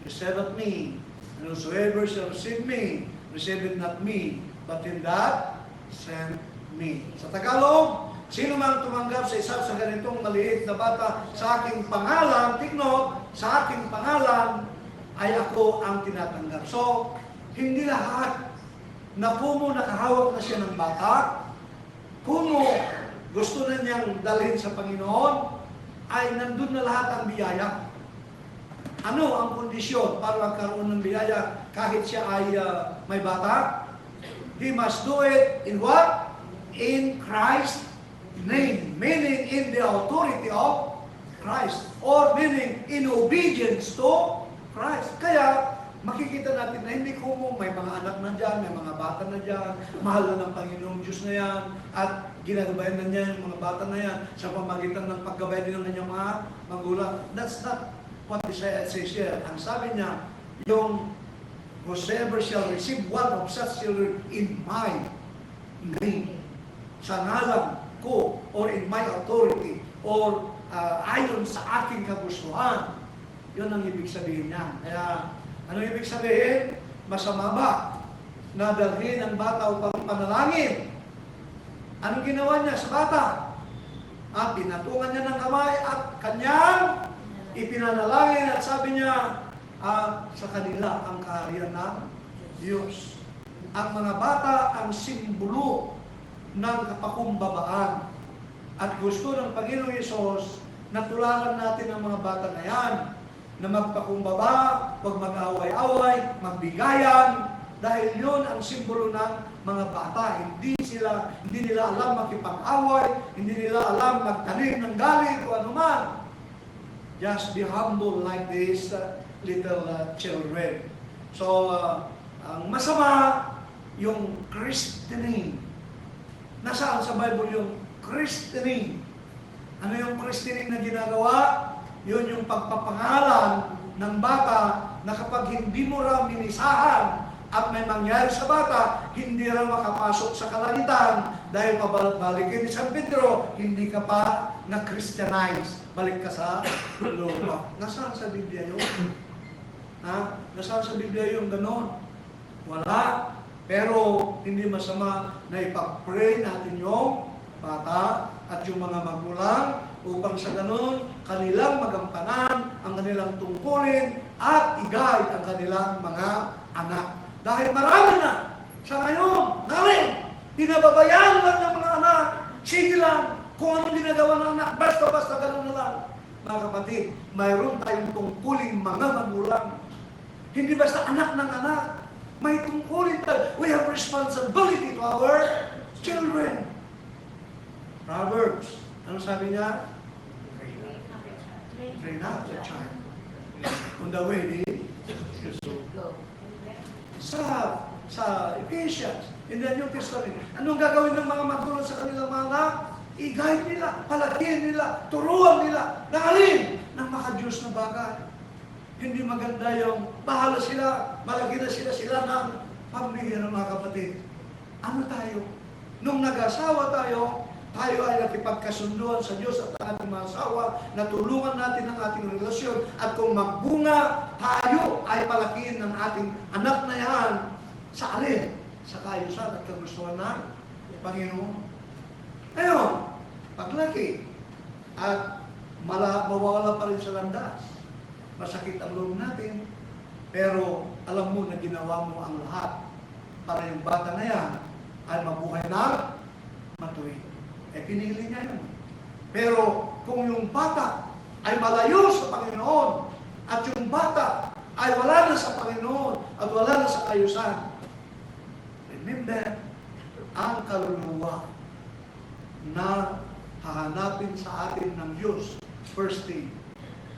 receiveth me, and whosoever shall receive me, receiveth not me, but him that sent me. Sa Tagalog, sino man tumanggap sa isa sa ganitong maliit na bata sa aking pangalan, tigno, sa aking pangalan, ay ako ang tinatanggap. So, hindi lahat na pumo nakahawak na siya ng bata, pumo gusto na niyang dalhin sa Panginoon, ay nandun na lahat ang biyaya. Ano ang kondisyon para magkaroon ng biyaya kahit siya ay may bata? He must do it in what? In Christ's name. Meaning in the authority of Christ. Or meaning in obedience to Christ. Kaya, makikita natin na hindi kung may mga anak na dyan, may mga bata na dyan, mahal na ng Panginoong Diyos na yan, at ginagabayan na niya yung mga bata na yan sa pamagitan ng paggabay din ng kanyang mga magulang. That's not what it says here. Ang sabi niya, yung whosoever shall receive one of such children in my name, sa ngalan ko, or in my authority, or ayon sa aking kagustuhan, yun ang ibig sabihin niya. Kaya, ano ibig sabihin? Masama ba na dalhin ang bata upang panalangin? Anong ginawa niya sa bata? At pinatungan niya ng kamay at kanyang ipinanalangin at sabi niya, sa kanila ang kaharian ng Diyos. Ang mga bata ang simbolo ng kapakumbabaan. At gusto ng Panginoong Hesus na tularan natin ang mga bata na yan, na magpakumbaba, huwag mag-away-away, magbigayan, dahil yun ang simbolo ng mga bata. Hindi nila alam makipag-away, hindi nila alam magtanim ng galit o anuman. Just be humble like these little children. So, ang masama, yung christening. Nasaan sa Bible yung christening? Ano yung christening na ginagawa? Yun yung pagpapangalan ng bata na kapag hindi mo raw minisahan at may mangyari sa bata, hindi raw makapasok sa kalangitan dahil pabalik-balikin ni San Pedro, hindi ka pa na-Christianize. Balik ka sa lupa. Nasaan sa Biblia yun? Nasaan sa Biblia yung ganon? Wala. Pero hindi masama na ipag-pray natin yung bata at yung mga magulang upang sa ganon, kanilang magampanan ang kanilang tungkulin at i-guide ang kanilang mga anak. Dahil marami na sa ngayon, pinababayaan lang ng mga anak, sige lang, kung anong ginagawa ng anak, basta-basta ganon na lang. Mga kapatid, mayroon tayong tungkuling mga magulang. Hindi basta anak ng anak. May tungkulin tayo. We have responsibility to our children. Proverbs. Ano sabi niya? Train up the child on the way they should go. Sa Ephesians, in the New Testament, anong gagawin ng mga magulang sa kanilang mga anak? I-guide nila, palakihin nila, turuan nila, na alin ng maka-Diyos na bagay. Hindi maganda yung bahala sila, malaki na sila ng pamilya ng mga kapatid. Ano tayo? Nung nag-asawa tayo ay nakipagkasunduan sa Diyos at ang ating mga asawa, natulungan natin ang ating relasyon, at kung magbunga, tayo ay palakihin ng ating anak na yan sa alin? Sa kaayusan at kagustuhan ng Panginoon. Ngayon, paglaki at mawawala pa rin sa landas, masakit ang loob natin, pero alam mo na ginawa mo ang lahat para yung bata na yan ay mabuhay na matuwid. Pinili niya yun. Pero kung yung bata ay malayo sa Panginoon at yung bata ay wala na sa Panginoon at wala na sa kaayusan, remember, ang kaluluwa na hahanapin sa atin ng Diyos, first thing,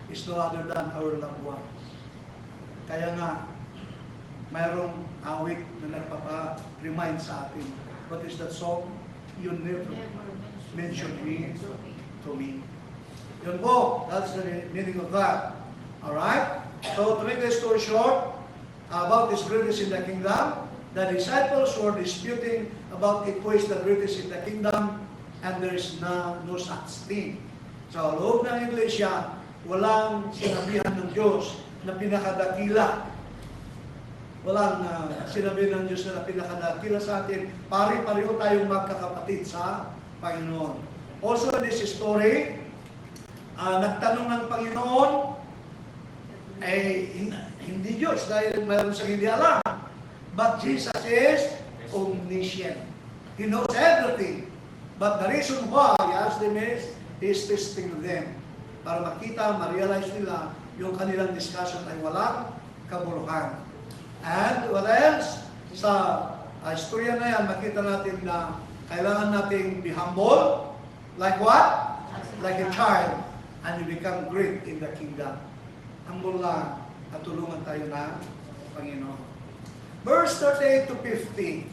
is no other than our loved ones. Kaya nga, mayroong awit na nagpapa-remind sa atin. What is that song? You never mention me to me. Yun po, that's the meaning of that. Alright? So, to make the story short, about this greatest in the kingdom, the disciples were disputing about who is the greatest in the kingdom, and there is no such thing. Sa loob ng iglesia, walang sinabihan ng Diyos na pinakadakila. Walang sinabi ng Diyos na pinakadakila sa atin. Pare-pareho tayong magkakapatid sa Panginoon. Also in this story, nagtanong ng Panginoon, hindi Diyos dahil mayroon siyang hindi alam. But Jesus is omniscient. He knows everything. But the reason why He asked them is, He is testing them. Para makita, ma-realize nila, yung kanilang discussion ay walang kabuluhan. And what else? Sa istorya na yan, makita natin na kailangan nating be humble. Like what? Like a child. And you become great in the kingdom. Humble lang at tulungan tayo ng Panginoon. Verse 38 to 50.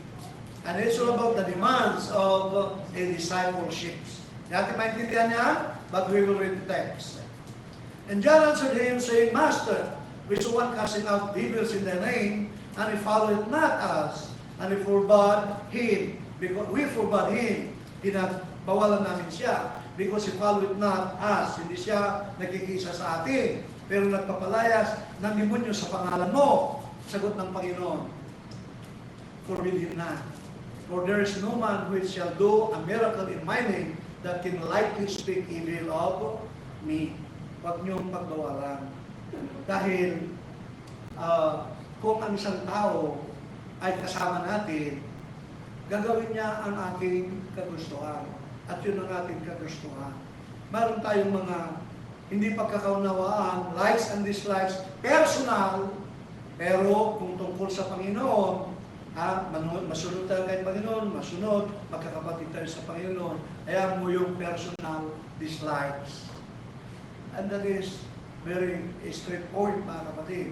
And it's all about the demands of a discipleship. Natin maintindihan niya, but we will read the text. And John answered him, saying, Master, we saw one casting out devils in thy name, and he followed not us, and we forbade him, because we forbade him. Bawalan namin siya, because he followed not us. Hindi siya nagkikisa sa atin, pero nagpapalayas ng demonyo sa pangalan mo. Sagot ng Panginoon, forbid him not. For there is no man which shall do a miracle in my name that can lightly speak evil of me. Huwag niyong pagbawalan. Dahil kung ang isang tao ay kasama natin, gagawin niya ang ating kagustuhan. At yun ang ating kagustuhan. Meron tayong mga hindi pagkakaunawaan, likes and dislikes, personal, pero kung tungkol sa Panginoon, masunod tayo kay Panginoon, masunod, magkakapatid tayo sa Panginoon, ayaw mo yung personal dislikes. And that is very straightforward, mga kapatid.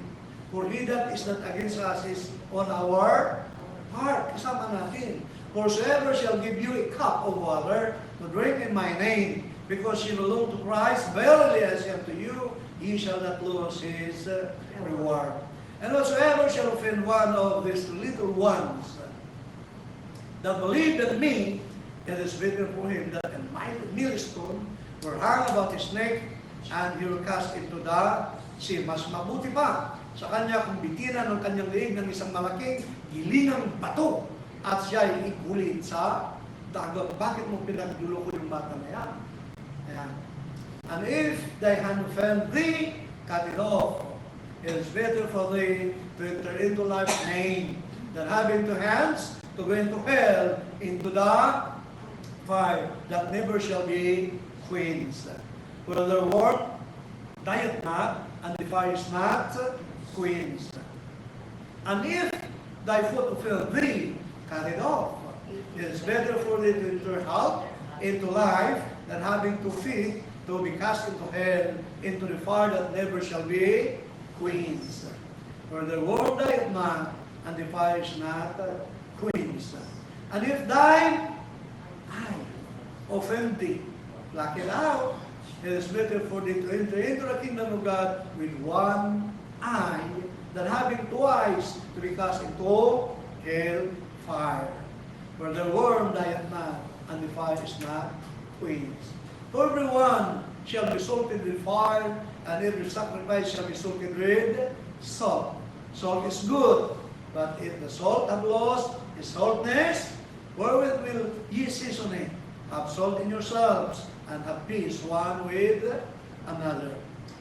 For he that is not against us is on our heart, kasama natin. Whosoever shall give you a cup of water to drink in my name, because you belong to Christ, verily I say unto you, he shall not lose his reward. And whatsoever shall offend one of these little ones that believe in me, it is better for him that a mighty millstone were hung about his neck, and he will cast into the sea. Mas mabuti pa sa kanya kung bitiran ng kanyang liig ng isang malaking gilingang bato, at siya ay igulin sa dagat. Bakit mo pinagdulo ko yung bata na yan? Ayan. And if thy hand offend thee, cut it off. It is better for thee to enter into life's name than having two hands to go into hell, into the fire that never shall be quenched. For the word dieth not, and the fire is not quenched. And if thy foot fail thee, cut it off. It is better for thee to enter health into life than having to feed to be cast into hell, into the fire that never shall be quenched. For the worm dieth not, and the fire is not quenched. And if thine eye offend thee, pluck it out. It is better for thee to enter into the kingdom of God with one eye than having two eyes to be cast into hell fire. For the worm dieth not, and the fire is not quenched. For everyone shall be salted with fire, and every sacrifice shall be salted with salt. Salt is good, but if the salt have lost its saltness, wherewith will ye season it? Have salt in yourselves, and have peace one with another.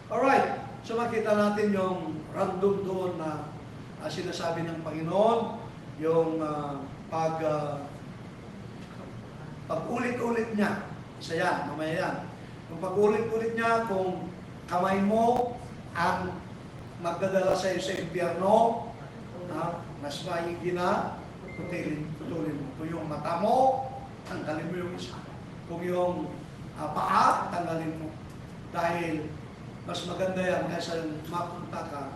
Alright, so makita natin yung random doon na sinasabi ng Panginoon, yung pag-ulit-ulit niya. Isa yan, mamaya yan. Yung pag-ulit-ulit niya, kung kamay mo ang magdadala sa iyo sa impyerno, mas maigi na, putulin mo. Kung yung mata mo, tanggalin mo yung isa. Kung yung paa, tanggalin mo. Dahil mas maganda yan kaysa mapunta ka.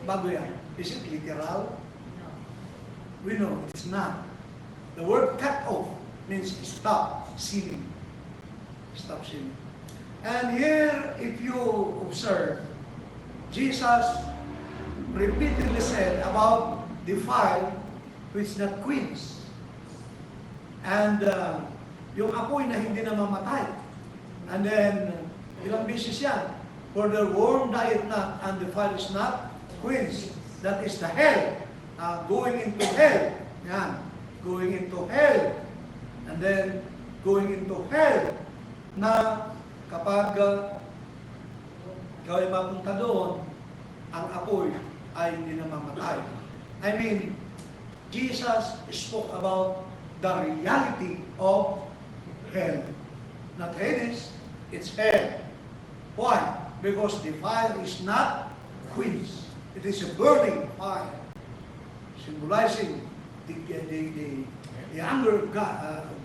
Bago yan. Is it literal? We know it's not. The word cut off means stop sinning. Stop sinning. And here, if you observe, Jesus repeatedly said about the fire which not quenched. And yung apoy na hindi na mamatay. And then, ilang beses yan. For the worm dieth not, and the fire is not quenched. That is the hell. Going into hell. Yan. Going into hell. And then, going into hell na kapag ikaw ay mapunta doon, ang apoy ay hindi na mamatay. I mean, Jesus spoke about the reality of hell. Not Hades, it's hell. Why? Because the fire is not quenched. It is a burning fire, symbolizing the anger of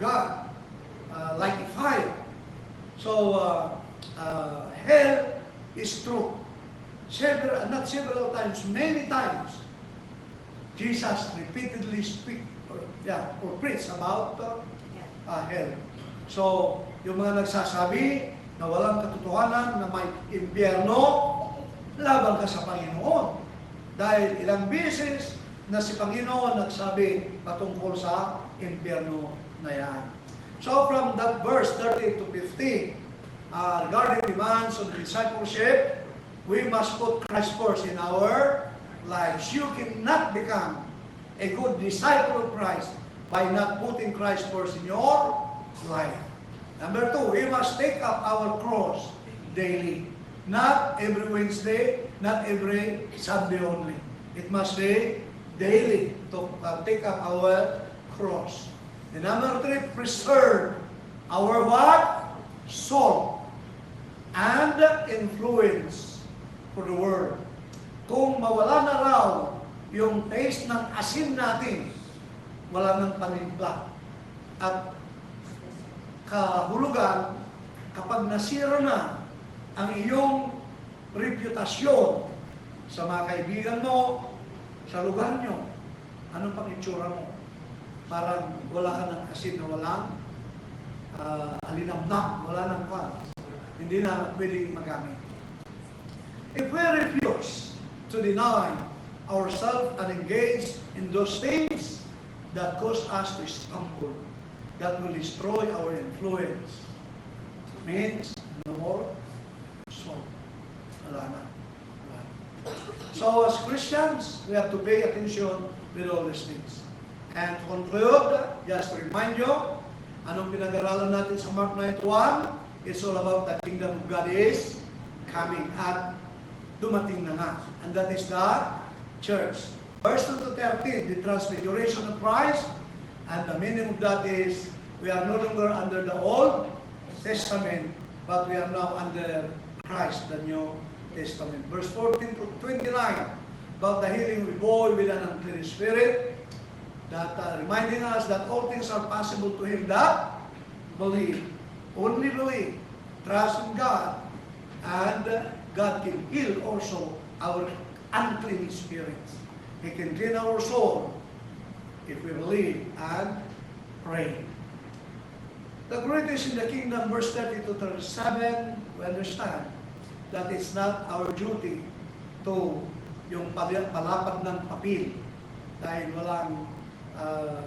God, like a fire. So, hell is true. Not several times, many times, Jesus repeatedly or preach about hell. So, yung mga nagsasabi na walang katotohanan, na may impyerno, laban ka sa Panginoon. Dahil ilang beses na si Panginoon nagsabi patungkol sa impyerno na yan. So from that verse 30 to 50, regarding demands on discipleship, we must put Christ first in our lives. You cannot become a good disciple of Christ by not putting Christ first in your life. Number two, we must take up our cross daily. Not every Wednesday, not every Sunday only. It must be daily to take up our cross. And number three, preserve our what? Soul and influence for the world. Kung mawala na raw yung taste ng asin natin, wala nang panimpla. At kahulugan, kapag nasira na ang iyong reputasyon sa mga kaibigan mo, sa lugar nyo, anong pang itsura mo? Parang wala ka ng asin na walang alinamnam, wala ng kwan. Hindi na pwedeng magamit. If we refuse to deny ourselves and engage in those things that cause us to stumble, that will destroy our influence, means no more soul. Wala na. So as Christians, we have to pay attention with all these things. And to conclude, just to remind you, anong pinag-aralan natin sa Mark 9:1? It's all about the kingdom of God is coming at dumating na nga. And that is the church. Verse 2 to 13, the transfiguration of Christ, and the meaning of that is we are no longer under the Old Testament, but we are now under Christ, the New Testament. Verse 14 to 29, about the healing of a boy with an unclean spirit, that reminding us that all things are possible to him that believe. Only believe. Trust in God. And God can heal also our unclean spirits. He can clean our soul if we believe and pray. The greatest in the kingdom, verse 30 to 37, we understand that it's not our duty to yung palapad ng papel dahil walang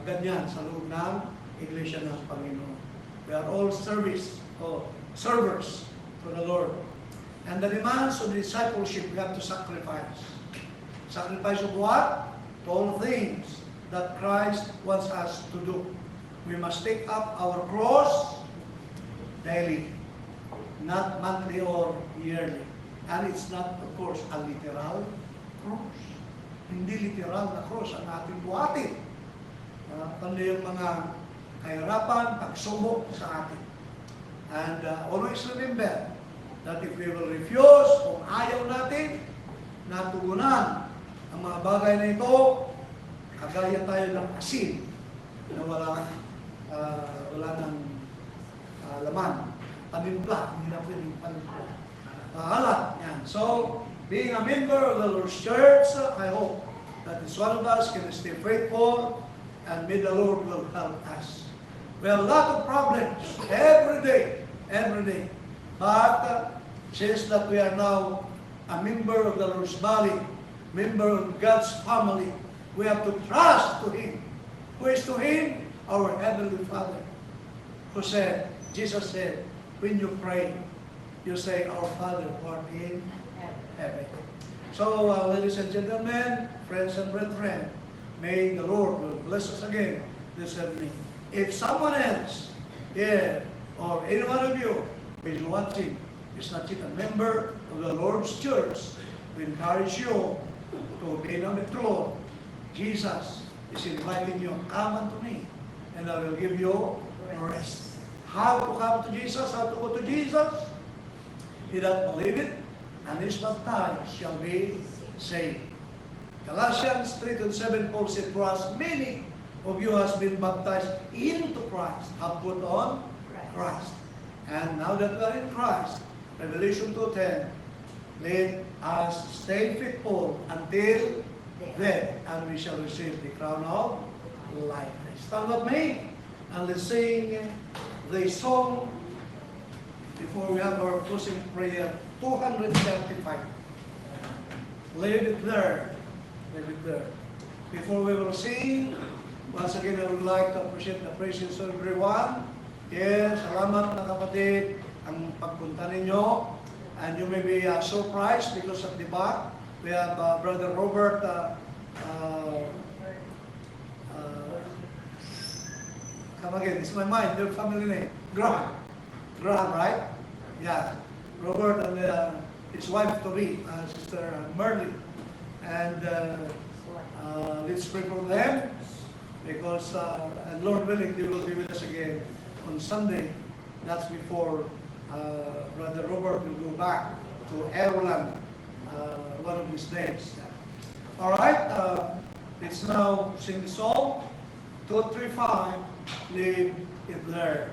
ganyan sa loob ng Iglesia ng Panginoon. We are all servers to the Lord. And the demands of discipleship, we have to sacrifice. Sacrifice of what? To all things that Christ wants us to do. We must take up our cross daily, not monthly or yearly. And it's not, of course, a literal cross. Hindi literal na cross ang ating buhatin. Kundi yung mga kahirapan, pagsubok sa atin. And always remember that if we will refuse, kung ayaw natin, natugunan ang mga bagay na ito, kagaya tayo ng asin na wala ng laman. Panimpla, hindi na pwedeng panimpla. Alat, yan. So, being a member of the Lord's Church, I hope that each one of us can stay faithful and may the Lord will help us. We have a lot of problems every day. But since that we are now a member of the Lord's body, member of God's family, we have to trust to Him. Who is to Him? Our Heavenly Father. Who said, Jesus said, when you pray, you say, Our Father who art in heaven. So, ladies and gentlemen, friends and brethren, may the Lord will bless us again this evening. If someone else here or any one of you is watching, is not yet a member of the Lord's church, we encourage you to be on the throne. Jesus is inviting you, come unto me, and I will give you rest. How to come to Jesus? How to go to Jesus? He that believeth and is baptized shall be saved. Galatians 3:7, Paul said, for as many of you has been baptized into Christ, have put on Christ. And now that we are in Christ, Revelation 2:10, let us stay faithful until death, and we shall receive the crown of life. Stand with me, and let's sing the song before we have our closing prayer, 235. Leave it there. Leave it there. Before we will sing, once again, I would like to appreciate the presence of everyone. Yes, salamat na kapatid ang pagpunta ninyo. And you may be surprised because at the back, we have Brother Robert, come again, it's my mind, their family name, Graham, right? Yeah, Robert and his wife, Tori, Sister Merly. And let's pray for them, because, and Lord willing, they will be with us again on Sunday. That's before Brother Robert will go back to Ireland one of these days. All right, let's now sing the song, 235, leave it there.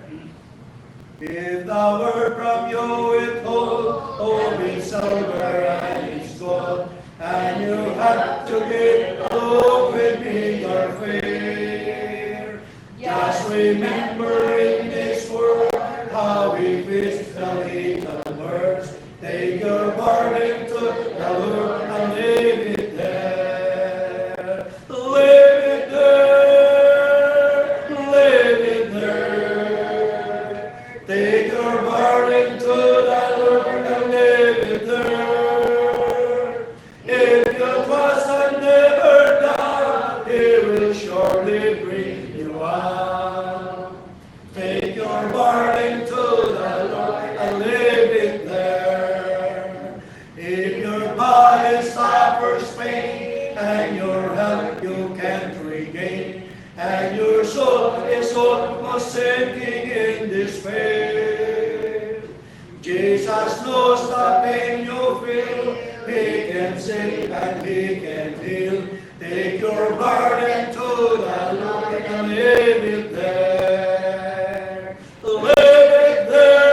If thou wert from you withhold, O be silver and it's gold, and you have to give along with me your fear. Just remember in this world how we face the little words. Take your burden to the Lord and leave it there. Leave it there. Leave it there. Take your burden to the Lord and leave it there. If you trust and never doubt, He will surely bring you out. Take your burden to the Lord and leave it there. If your body suffers pain and your health you can't regain, and your soul is almost sinking in despair, Jesus knows the pain you feel He can save and He can heal. Take your burden to the Lord and leave it there. Leave it there.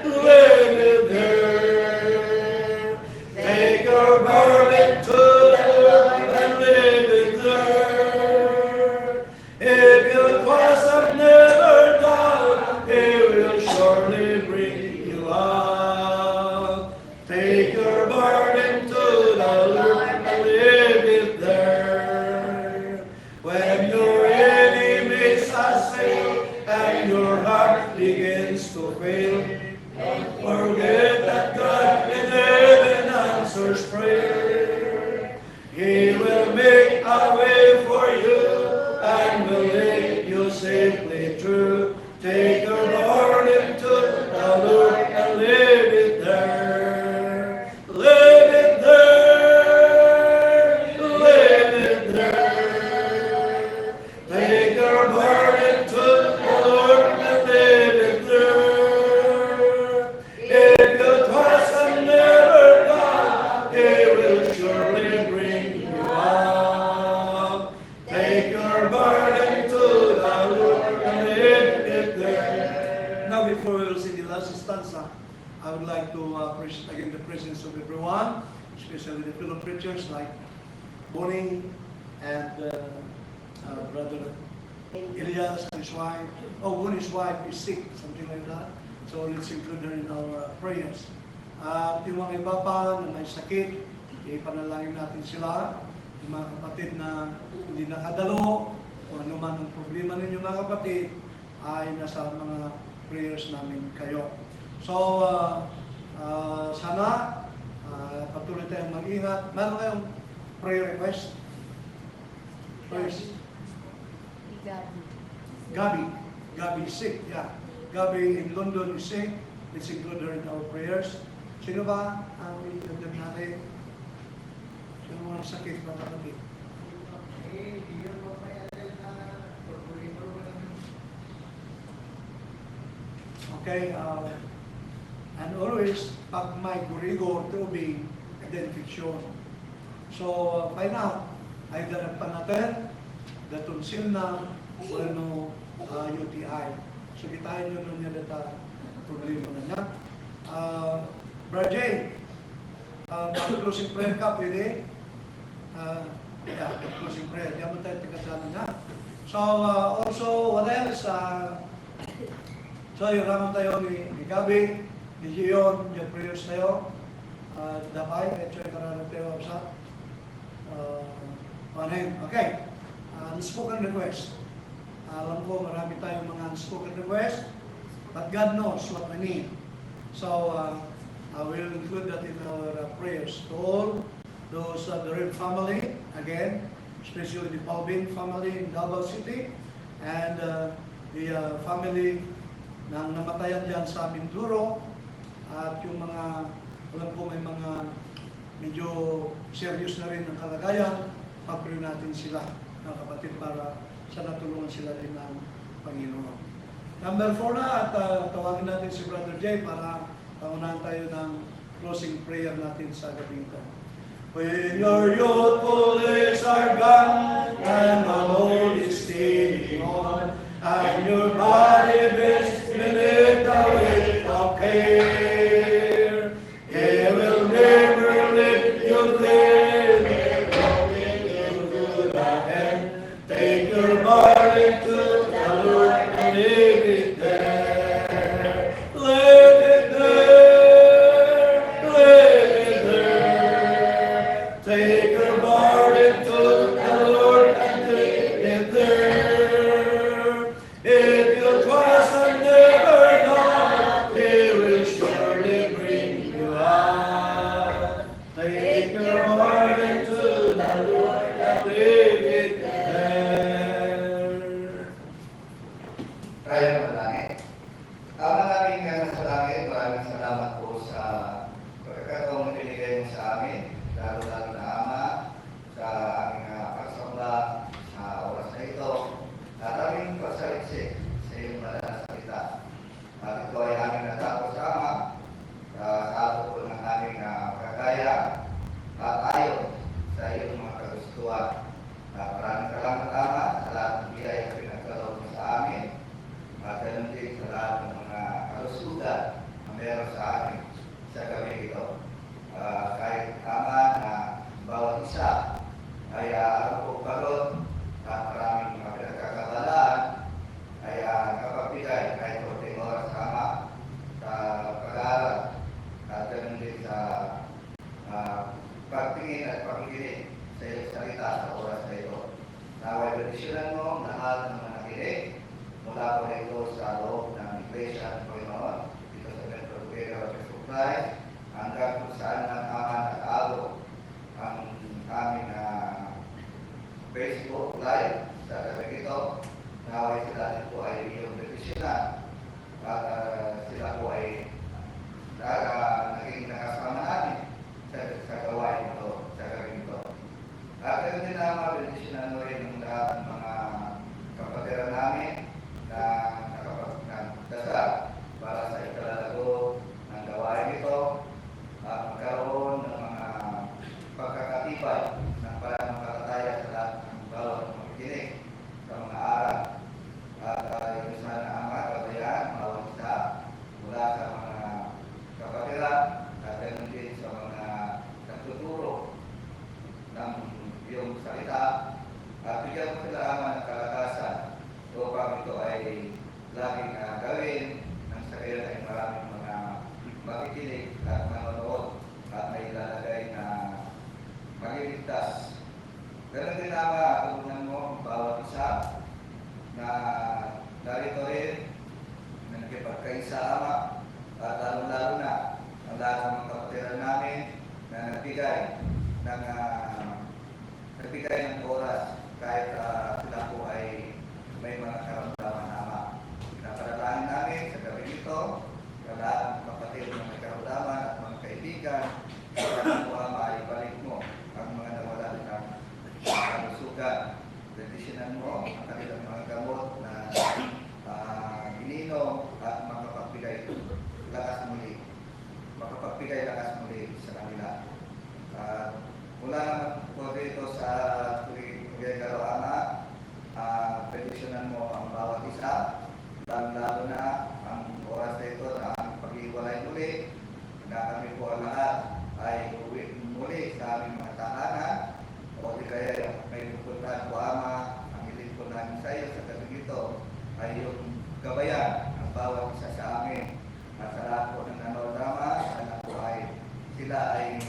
Leave it there. Take your burden to the Lord and leave it there. If you cross and never doubt, He will surely bring you out. Take your burden to the Lord and leave it there. When your enemies assail and your heart begins to fail, don't forget that God in heaven answers prayer. He will make a way for you and will lead you safely through. Take your burden to the Lord and leave it there. Leave it there. Leave it there. Take your burden to the Lord and leave it there. If you trust and never doubt, He will surely bring you out. Take your burden to the Lord and leave it there. Now, before we will sing the last stanza, I would like to appreciate again the presence of everyone, especially the fellow preachers like Bonnie and Brother Elias and his wife. Oh, Bonnie's wife is sick, something like that. So let's include her in our prayers. At yung mga iba pa na may sakit, ipanalangin natin sila. Yung mga kapatid na hindi nakadalo, o ano man ang problema ninyo mga kapatid, ay nasa mga prayers namin kayo. So, sana patuloy tayong mag-ingat. Meron kayong prayer request? First, Gabi is sick, yeah. Gabi in London is sick. Let's include her in our prayers. Sino ba ang i-include natin? Sino mga sakit mga kapatid? Okay, and always, pag may gurigo, tubig, identification. So, find out, either nagpanatin, the tonsil na, o ano, UTI. So, kitain nyo nun niya data problema na niya. Brother Jay, closing prayer ka, pwede? Yeah, closing prayer. Diyan mo tayo tigadalan na. So, also, what else? So, yung ramang tayo ni Gabi, ni Gion, yung prayers tayo. Dabay, medyo yung kararang tayo sa panin. Okay. Unspoken request. Alam ko, marami tayong mga unspoken request, but God knows what we need. So, I will include that in our prayers to all those the Red family, again, especially the Paulbin family in Davao City, and the family na namatayan dyan sa Mindoro, at yung mga, alam ko may mga medyo serious na rin ang kalagayan, pag-pray natin sila, mga kapatid, para sa natulungan sila din ng Panginoon. Number 4 na, at tawagin natin si Brother Jay para pangunahan tayo ng closing prayer natin sa gabi ito. When your youthful days are gone, and the Lord is stealing on, and your body bears beneath the weight of care, He will never let you there, never bring you to the end. Take your burden to the Lord and leave it there. Leave it there. Leave it there. Take your burden to the Lord and leave it there. If you trust and never doubt, He will surely bring you out. Take your burden to the Lord and leave it there. Tayo manalangin. Ama naming nasa langit, maraming salamat po sa pagkakataong binigay mo sa amin, lalo-lalo na Ama, sa aming kasamba sa oras na ito, at aming pagsaliksik sa iyong banal na salita. At ito ay aming natapos, Ama, sa ato po ng aming amin sa gabi ito. Kahit tama na bawat isa ay pagod at maraming mga pinagkakabalaan ay nakapagbigay kahit 14 oras tama sa pag-aaral at ganoon din sa pagtingin at pakikinig sa iyong salita sa oras na ito. Naway bendisyonan mo ang lahat ng mga nakinig mula po ito sa loob ng Iglesia ng Panginoon dito sa Metro Buguera of Jesus Christ hanggang kung saan ang Ama nag-alo ang aming Facebook Live sa gabi ito. Naway sila din po ay iyong bendisyonan at sila po ay naging nakasama namin sa gawain ito, sa gabi ito. At ganoon din naman bendisyonan mo rin ang lahat ng mga kapatiran namin na nakapagdasal para sa ikalalago ng gawain ito at magkaroon ng mga pagkakatibay ng pananampalataya sa lahat ng bawat makikinig sa mga aral. At yung sana ang mga kabayan, bawat isa mula sa mga kapatiran at ganoon din sa mga nagtuturo ng iyong salita at bigyan mo sila ama ng kalakasan upang ito ay laging gawin ng sakaya ay maraming mga makikinig at manonood at may lalagay na magiligtas. Ganun din ama, tulungan mo ang bawat isa na narito rin na nakipagkaisa ama at lalo-lalo na ang lahat ng mga kapatiran namin na nagbigay ng oras kahit sila po ay may mga karamdaman ama. Pinaparalangin namin sa gabi nito sa lahat ng kapatid na may karamdaman at mga kaibigan para po ama ay balik mo ang mga nawala ng kalusugan. Bendisyonan mo ang kanilang mga gamot na ininom at makapagbigay lakas muli sa kanila. Mula naman po dito sa Pugay-Garo Ama, bendisyonan mo ang bawat isa, lalo na ang oras na ito na ang pag-iwalay muli, na kami po ang lahat ay uwi muli sa aming mga tahanan, o di kaya may pupuntahan po Ama, ang hiling po namin sa iyo sa gabi ito ay yung gabayan ang bawat isa sa amin at sa lahat po ng nanonood Ama, sana po ay sila ay